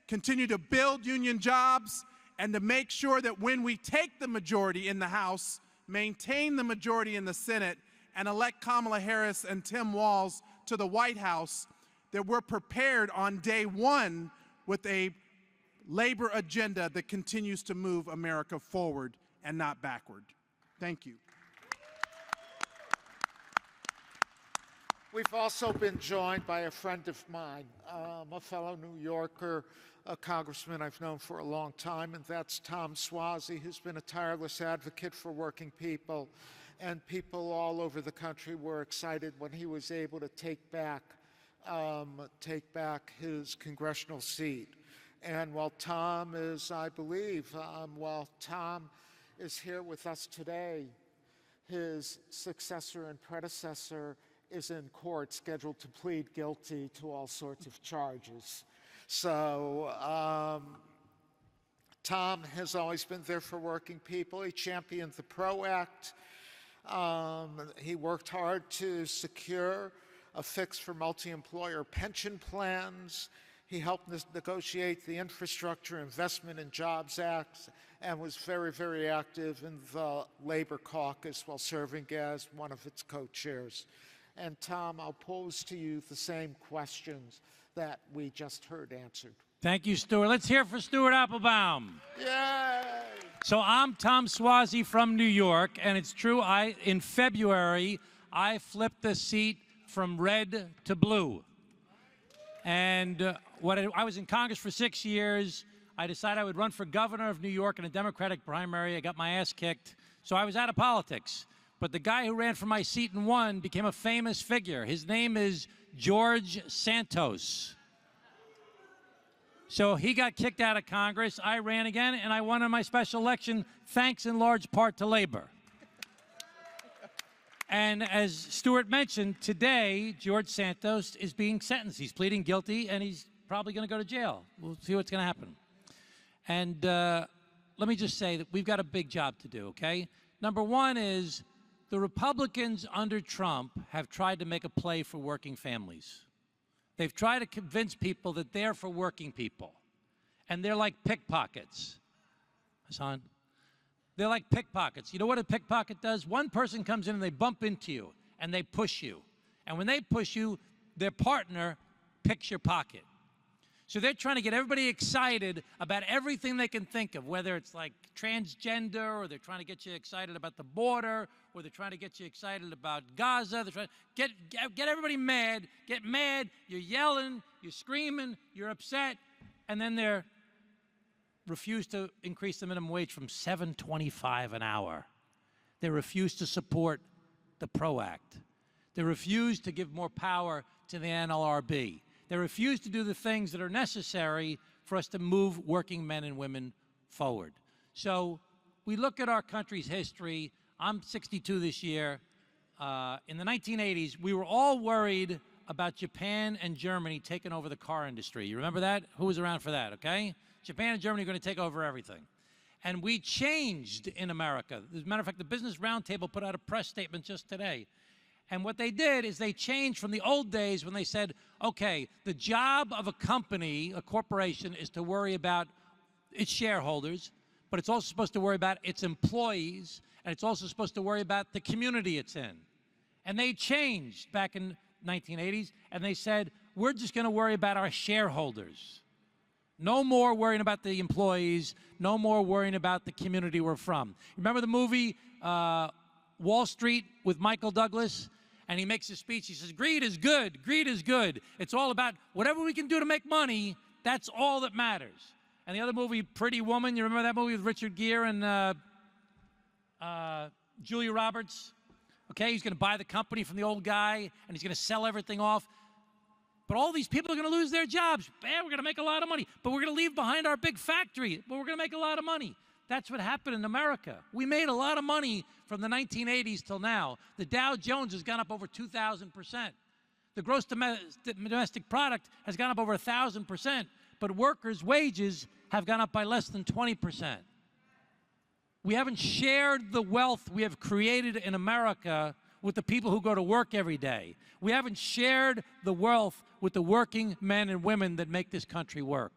continue to build union jobs, and to make sure that when we take the majority in the House, maintain the majority in the Senate, and elect Kamala Harris and Tim Walz to the White House, that we're prepared on day one with a labor agenda that continues to move America forward and not backward. Thank you. We've also been joined by a friend of mine, a fellow New Yorker, a congressman I've known for a long time, and that's Tom Suozzi, who's been a tireless advocate for working people. And people all over the country were excited when he was able to take back his congressional seat. And while Tom is, I believe, while Tom is here with us today, his successor and predecessor is in court scheduled to plead guilty to all sorts of charges. So Tom has always been there for working people. He championed the PRO Act. He worked hard to secure a fix for multi-employer pension plans. He helped negotiate the Infrastructure Investment and Jobs Act and was very, very active in the Labor Caucus while serving as one of its co-chairs. And Tom, I'll pose to you the same questions that we just heard answered. Thank you, Stuart. Let's hear for Stuart Applebaum. Yay! So I'm Tom Suozzi from New York, and it's true, in February, I flipped the seat from red to blue. And I was in Congress for 6 years. I decided I would run for governor of New York in a Democratic primary. I got my ass kicked, so I was out of politics. But the guy who ran for my seat and won became a famous figure. His name is George Santos. So he got kicked out of Congress. I ran again, and I won in my special election, thanks in large part to labor. And as Stuart mentioned, today, George Santos is being sentenced. He's pleading guilty, and he's probably going to go to jail. We'll see what's going to happen. And let me just say that we've got a big job to do, okay? Number one is the Republicans under Trump have tried to make a play for working families. They've tried to convince people that they're for working people. And they're like pickpockets. Hassan? They're like pickpockets. You know what a pickpocket does? One person comes in and they bump into you and they push you. And when they push you, their partner picks your pocket. So they're trying to get everybody excited about everything they can think of, whether it's like transgender, or they're trying to get you excited about the border, or they're trying to get you excited about Gaza. They're trying to get everybody mad, get mad, you're yelling, you're screaming, you're upset, and then they refuse to increase the minimum wage from $7.25 an hour. They refuse to support the PRO Act. They refuse to give more power to the NLRB. They refuse to do the things that are necessary for us to move working men and women forward. So we look at our country's history. I'm 62 this year. in the 1980s, we were all worried about Japan and Germany taking over the car industry. You remember that? Who was around for that, okay? Japan and Germany are going to take over everything. And we changed in America. As a matter of fact, the Business Roundtable put out a press statement just today. And what they did is they changed from the old days when they said, okay, the job of a company, a corporation, is to worry about its shareholders, but it's also supposed to worry about its employees, and it's also supposed to worry about the community it's in. And they changed back in 1980s, and they said, we're just going to worry about our shareholders. No more worrying about the employees, no more worrying about the community we're from. Remember the movie Wall Street with Michael Douglas? And he makes a speech, he says, greed is good, greed is good. It's all about whatever we can do to make money, that's all that matters. And the other movie, Pretty Woman, you remember that movie with Richard Gere and Julia Roberts? Okay, he's going to buy the company from the old guy, and he's going to sell everything off. But all these people are going to lose their jobs. Man, we're going to make a lot of money. But we're going to leave behind our big factory. But we're going to make a lot of money. That's what happened in America. We made a lot of money from the 1980s till now. The Dow Jones has gone up over 2,000%. The gross domestic product has gone up over 1,000%. But workers' wages have gone up by less than 20%. We haven't shared the wealth we have created in America with the people who go to work every day. We haven't shared the wealth with the working men and women that make this country work.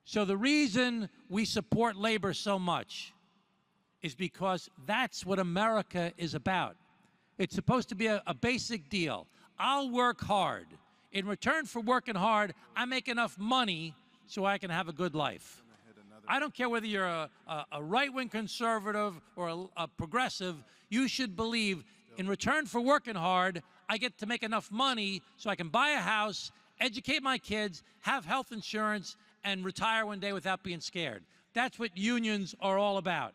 So the reason we support labor so much is because that's what America is about. It's supposed to be a basic deal. I'll work hard. In return for working hard, I make enough money so I can have a good life. I don't care whether you're a right-wing conservative or a progressive, you should believe in return for working hard, I get to make enough money so I can buy a house, educate my kids, have health insurance, and retire one day without being scared. That's what unions are all about.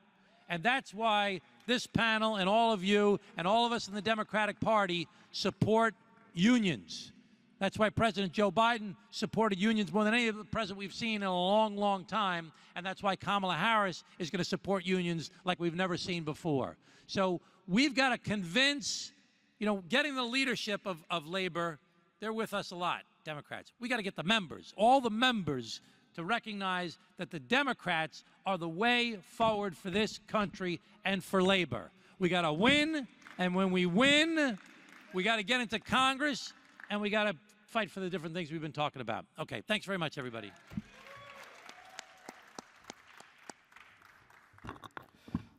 And that's why this panel and all of you and all of us in the Democratic Party support unions. That's why President Joe Biden supported unions more than any other president we've seen in a long, long time. And that's why Kamala Harris is going to support unions like we've never seen before. So we've got to convince, getting the leadership of labor, they're with us a lot, Democrats. We got to get the members, all the members, to recognize that the Democrats are the way forward for this country and for labor. We got to win, and when we win, we got to get into Congress, and we got to fight for the different things we've been talking about. Okay, thanks very much, everybody.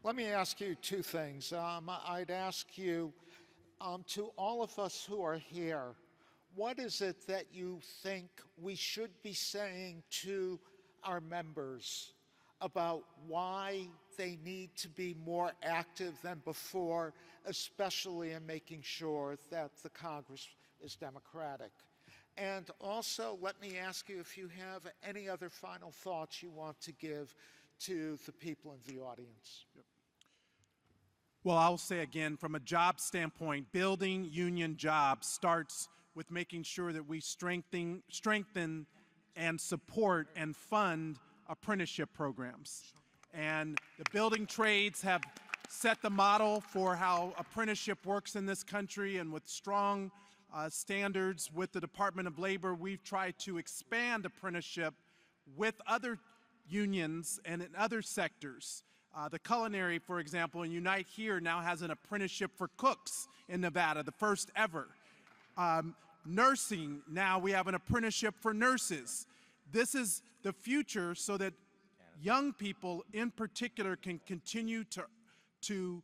Let me ask you two things. I'd ask you, to all of us who are here, what is it that you think we should be saying to our members about why they need to be more active than before, especially in making sure that the Congress is democratic? And also, let me ask you if you have any other final thoughts you want to give to the people in the audience. Yep. Well, I'll say again, from a job standpoint, building union jobs starts with making sure that we strengthen and support and fund apprenticeship programs. And the building trades have set the model for how apprenticeship works in this country, and with strong standards with the Department of Labor, we've tried to expand apprenticeship with other unions and in other sectors. The culinary, for example, in Unite Here now has an apprenticeship for cooks in Nevada, the first ever. Nursing, now we have an apprenticeship for nurses. This is the future so that young people in particular can continue to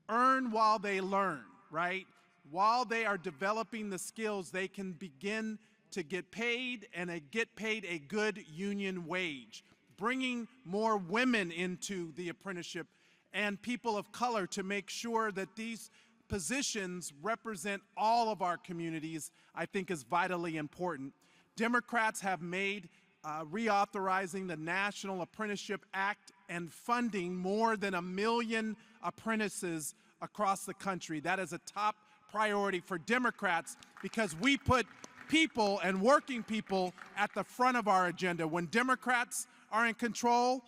earn while they learn, right? While they are developing the skills, they can begin to get paid, and get paid a good union wage. Bringing more women into the apprenticeship and people of color to make sure that these positions represent all of our communities, I think is vitally important. Democrats have made reauthorizing the National Apprenticeship Act and funding more than 1 million apprentices across the country. That is a top priority for Democrats because we put people and working people at the front of our agenda. When Democrats are in control,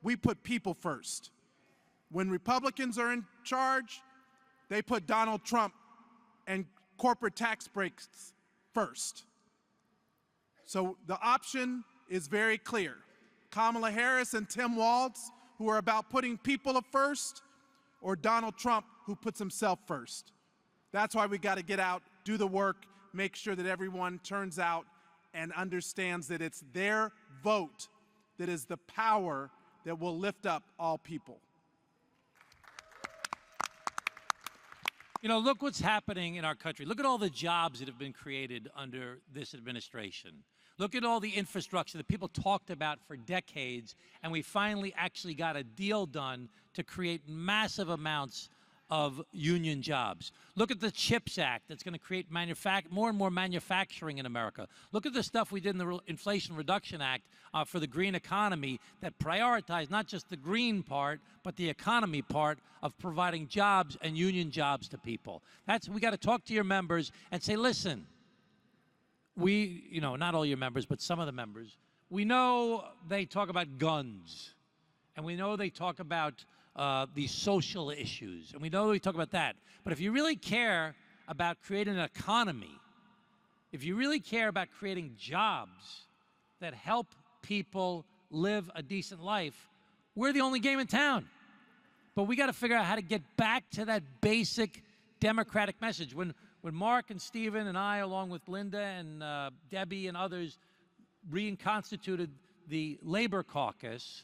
we put people first. When Republicans are in charge, they put Donald Trump and corporate tax breaks first. So the option is very clear. Kamala Harris and Tim Walz, who are about putting people first, or Donald Trump, who puts himself first. That's why we got to get out, do the work, make sure that everyone turns out and understands that it's their vote that is the power that will lift up all people. You know, look what's happening in our country. Look at all the jobs that have been created under this administration. Look at all the infrastructure that people talked about for decades, and we finally actually got a deal done to create massive amounts of union jobs. Look at the CHIPS Act that's going to create more and more manufacturing in America. Look at the stuff we did in the Inflation Reduction Act for the green economy that prioritized not just the green part, but the economy part of providing jobs and union jobs to people. We got to talk to your members and say, listen, not all your members, but some of the members, we know they talk about guns, and we know they talk about these social issues, and we know we talk about that. But if you really care about creating an economy, if you really care about creating jobs that help people live a decent life, we're the only game in town. But we got to figure out how to get back to that basic democratic message. When Mark and Stephen and I, along with Linda and Debbie and others, reconstituted the Labor Caucus,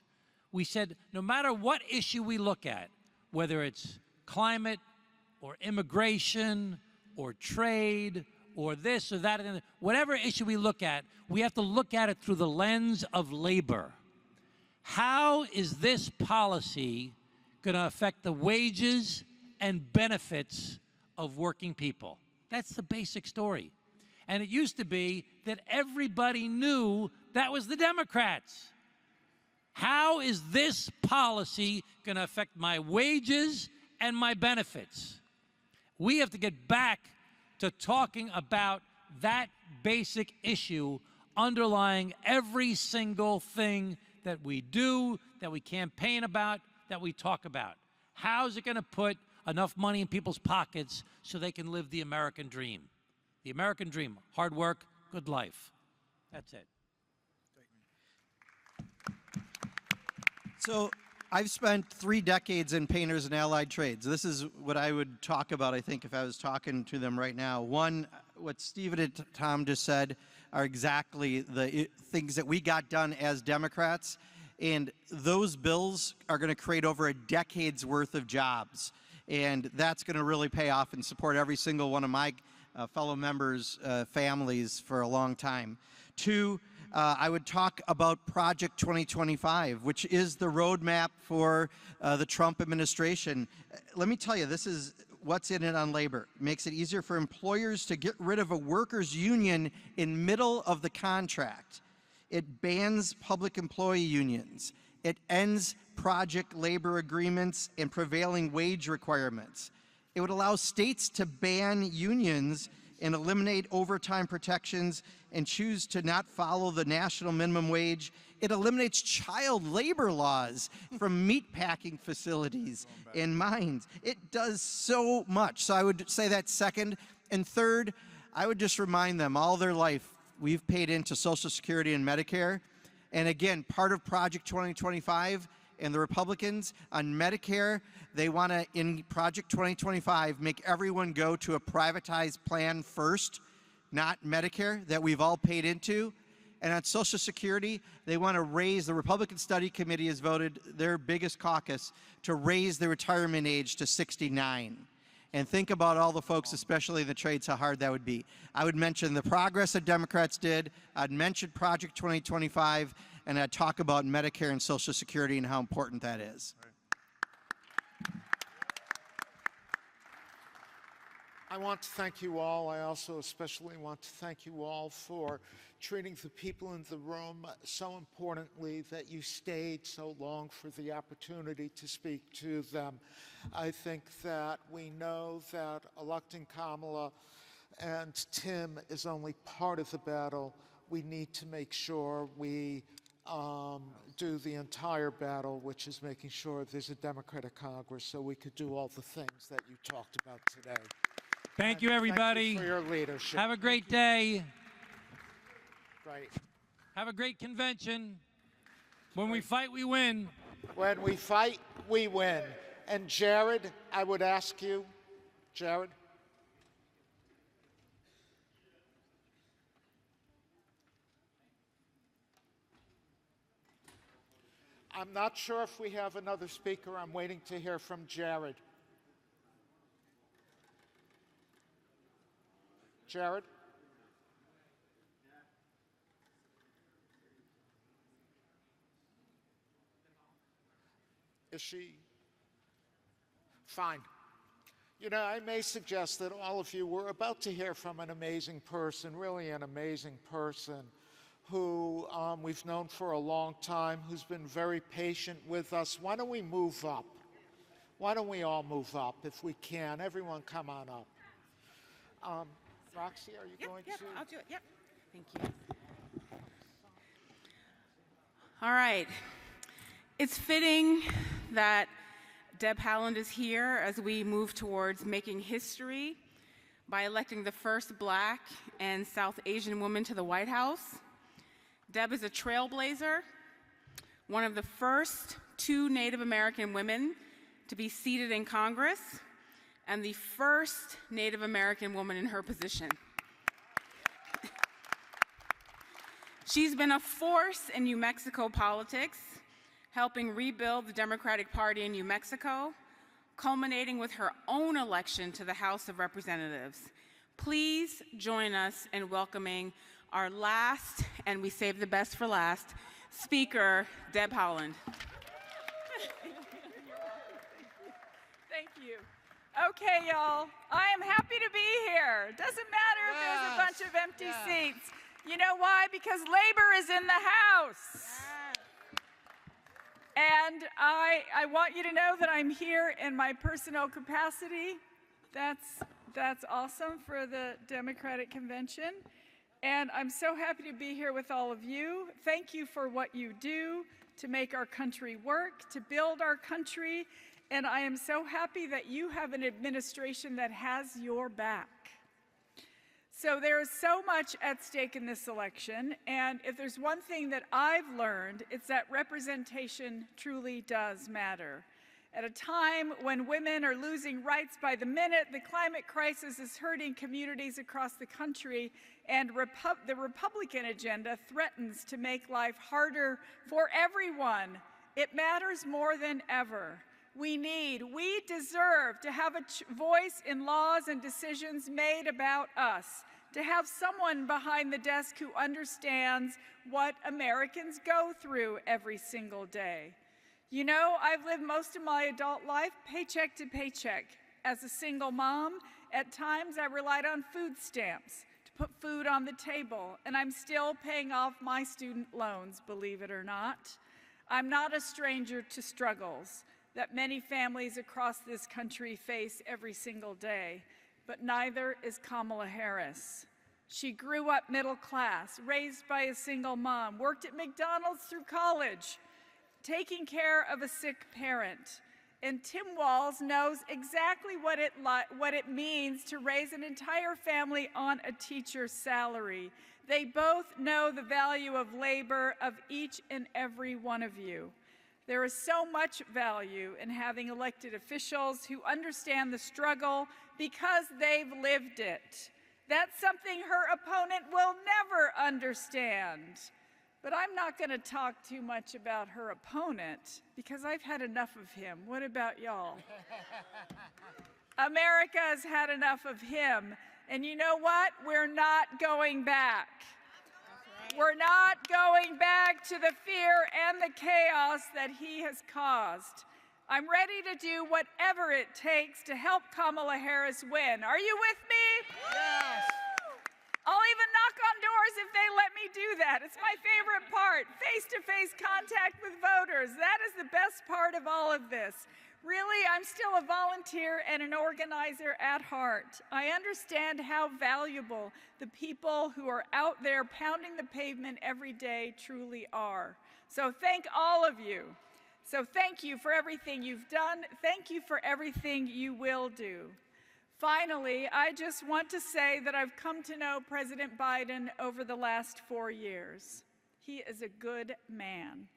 we said no matter what issue we look at, whether it's climate or immigration or trade or this or that, whatever issue we look at, we have to look at it through the lens of labor. How is this policy going to affect the wages and benefits of working people? That's the basic story. And it used to be that everybody knew that was the Democrats. How is this policy going to affect my wages and my benefits? We have to get back to talking about that basic issue underlying every single thing that we do, that we campaign about, that we talk about. How is it going to put enough money in people's pockets so they can live the American dream? The American dream, hard work, good life. That's it. So I've spent 3 decades in painters and allied trades. This is what I would talk about, I think, if I was talking to them right now. One, what Stephen and Tom just said are exactly the things that we got done as Democrats. And those bills are going to create over a decade's worth of jobs. And that's going to really pay off and support every single one of my fellow members' families for a long time. 2, I would talk about Project 2025, which is the roadmap for the Trump administration. Let me tell you, this is what's in it on labor. It makes it easier for employers to get rid of a workers' union in middle of the contract. It bans public employee unions. It ends project labor agreements and prevailing wage requirements. It would allow states to ban unions and eliminate overtime protections and choose to not follow the national minimum wage. It eliminates child labor laws from meatpacking facilities and mines. It does so much. So I would say that's second. And third, I would just remind them all their life, we've paid into Social Security and Medicare. And again, part of Project 2025 and the Republicans on Medicare, they want to, in Project 2025, make everyone go to a privatized plan first, not Medicare, that we've all paid into. And on Social Security, they want to raise, the Republican Study Committee has voted, their biggest caucus, to raise the retirement age to 69. And think about all the folks, especially in the trades, how hard that would be. I would mention the progress that Democrats did. I'd mention Project 2025, and I'd talk about Medicare and Social Security and how important that is. I want to thank you all. I also especially want to thank you all for treating the people in the room so importantly that you stayed so long for the opportunity to speak to them. I think that we know that electing Kamala and Tim is only part of the battle. We need to make sure we do the entire battle, which is making sure there's a Democratic Congress so we could do all the things that you talked about today. Thank you, everybody. Thank you for your leadership. Have a great day. Great. Have a great convention. When we fight, we win. When we fight, we win. And Jared, I would ask you, Jared. I'm not sure if we have another speaker. I'm waiting to hear from Jared. Jared? Is she? Fine. You know, I may suggest that all of you, we're about to hear from an amazing person, really an amazing person, who we've known for a long time, who's been very patient with us. Why don't we move up? Why don't we all move up if we can? Everyone come on up. Roxy, are you going to? I'll do it. Yep. Thank you. All right. It's fitting that Deb Haaland is here as we move towards making history by electing the first Black and South Asian woman to the White House. Deb is a trailblazer, one of the first 2 Native American women to be seated in Congress, and the first Native American woman in her position. She's been a force in New Mexico politics, helping rebuild the Democratic Party in New Mexico, culminating with her own election to the House of Representatives. Please join us in welcoming our last, and we save the best for last, speaker, Deb Haaland. Thank you. Okay, y'all, I am happy to be here. Doesn't matter if there's a bunch of empty seats. You know why? Because labor is in the house. And I want you to know that I'm here in my personal capacity. That's awesome for the Democratic Convention. And I'm so happy to be here with all of you. Thank you for what you do to make our country work, to build our country. And I am so happy that you have an administration that has your back. So there is so much at stake in this election, and if there's one thing that I've learned, it's that representation truly does matter. At a time when women are losing rights by the minute, the climate crisis is hurting communities across the country, and the Republican agenda threatens to make life harder for everyone. It matters more than ever. We deserve to have a voice in laws and decisions made about us, to have someone behind the desk who understands what Americans go through every single day. You know, I've lived most of my adult life paycheck to paycheck. As a single mom, at times I relied on food stamps to put food on the table, and I'm still paying off my student loans, believe it or not. I'm not a stranger to struggles that many families across this country face every single day, but neither is Kamala Harris. She grew up middle class, raised by a single mom, worked at McDonald's through college, taking care of a sick parent. And Tim Walz knows exactly what it means to raise an entire family on a teacher's salary. They both know the value of labor of each and every one of you. There is so much value in having elected officials who understand the struggle because they've lived it. That's something her opponent will never understand. But I'm not going to talk too much about her opponent because I've had enough of him. What about y'all? America has had enough of him. And you know what? We're not going back. We're not going back to the fear and the chaos that he has caused. I'm ready to do whatever it takes to help Kamala Harris win. Are you with me? Yes. I'll even knock on doors if they let me do that. It's my favorite part, face-to-face contact with voters. That is the best part of all of this. Really, I'm still a volunteer and an organizer at heart. I understand how valuable the people who are out there pounding the pavement every day truly are. So thank all of you. So thank you for everything you've done. Thank you for everything you will do. Finally, I just want to say that I've come to know President Biden over the last 4 years. He is a good man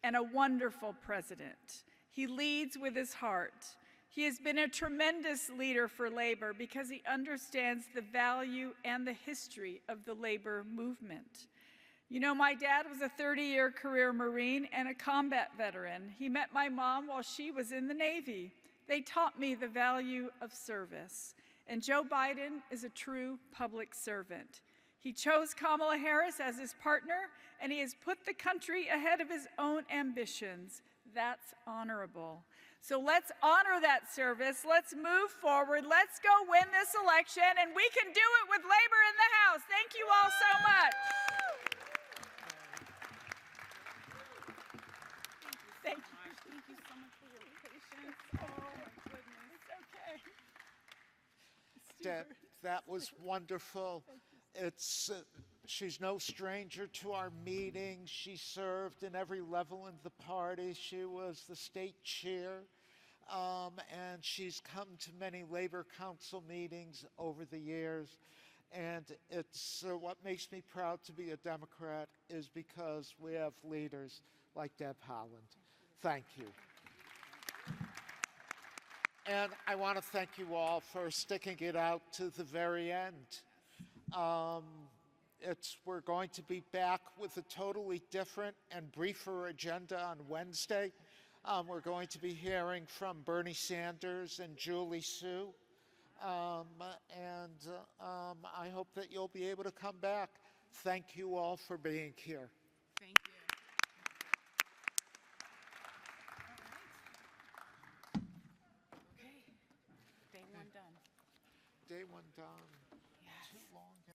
and a wonderful president. He leads with his heart. He has been a tremendous leader for labor because he understands the value and the history of the labor movement. You know, my dad was a 30-year career Marine and a combat veteran. He met my mom while she was in the Navy. They taught me the value of service. And Joe Biden is a true public servant. He chose Kamala Harris as his partner, and he has put the country ahead of his own ambitions. That's honorable. So let's honor that service. Let's move forward. Let's go win this election, and we can do it with labor in the House. Thank you all so much. Thank you. Thank you so much for your patience. Oh, my goodness. It's okay. Deb, that was wonderful. She's no stranger to our meetings. She served in every level in the party. She was the state chair, and she's come to many Labor Council meetings over the years. And it's what makes me proud to be a Democrat is because we have leaders like Deb Haaland. Thank you. And I want to thank you all for sticking it out to the very end. We're going to be back with a totally different and briefer agenda on Wednesday. We're going to be hearing from Bernie Sanders and Julie Su. I hope that you'll be able to come back. Thank you all for being here. Thank you. Okay. Day one done. Day one done.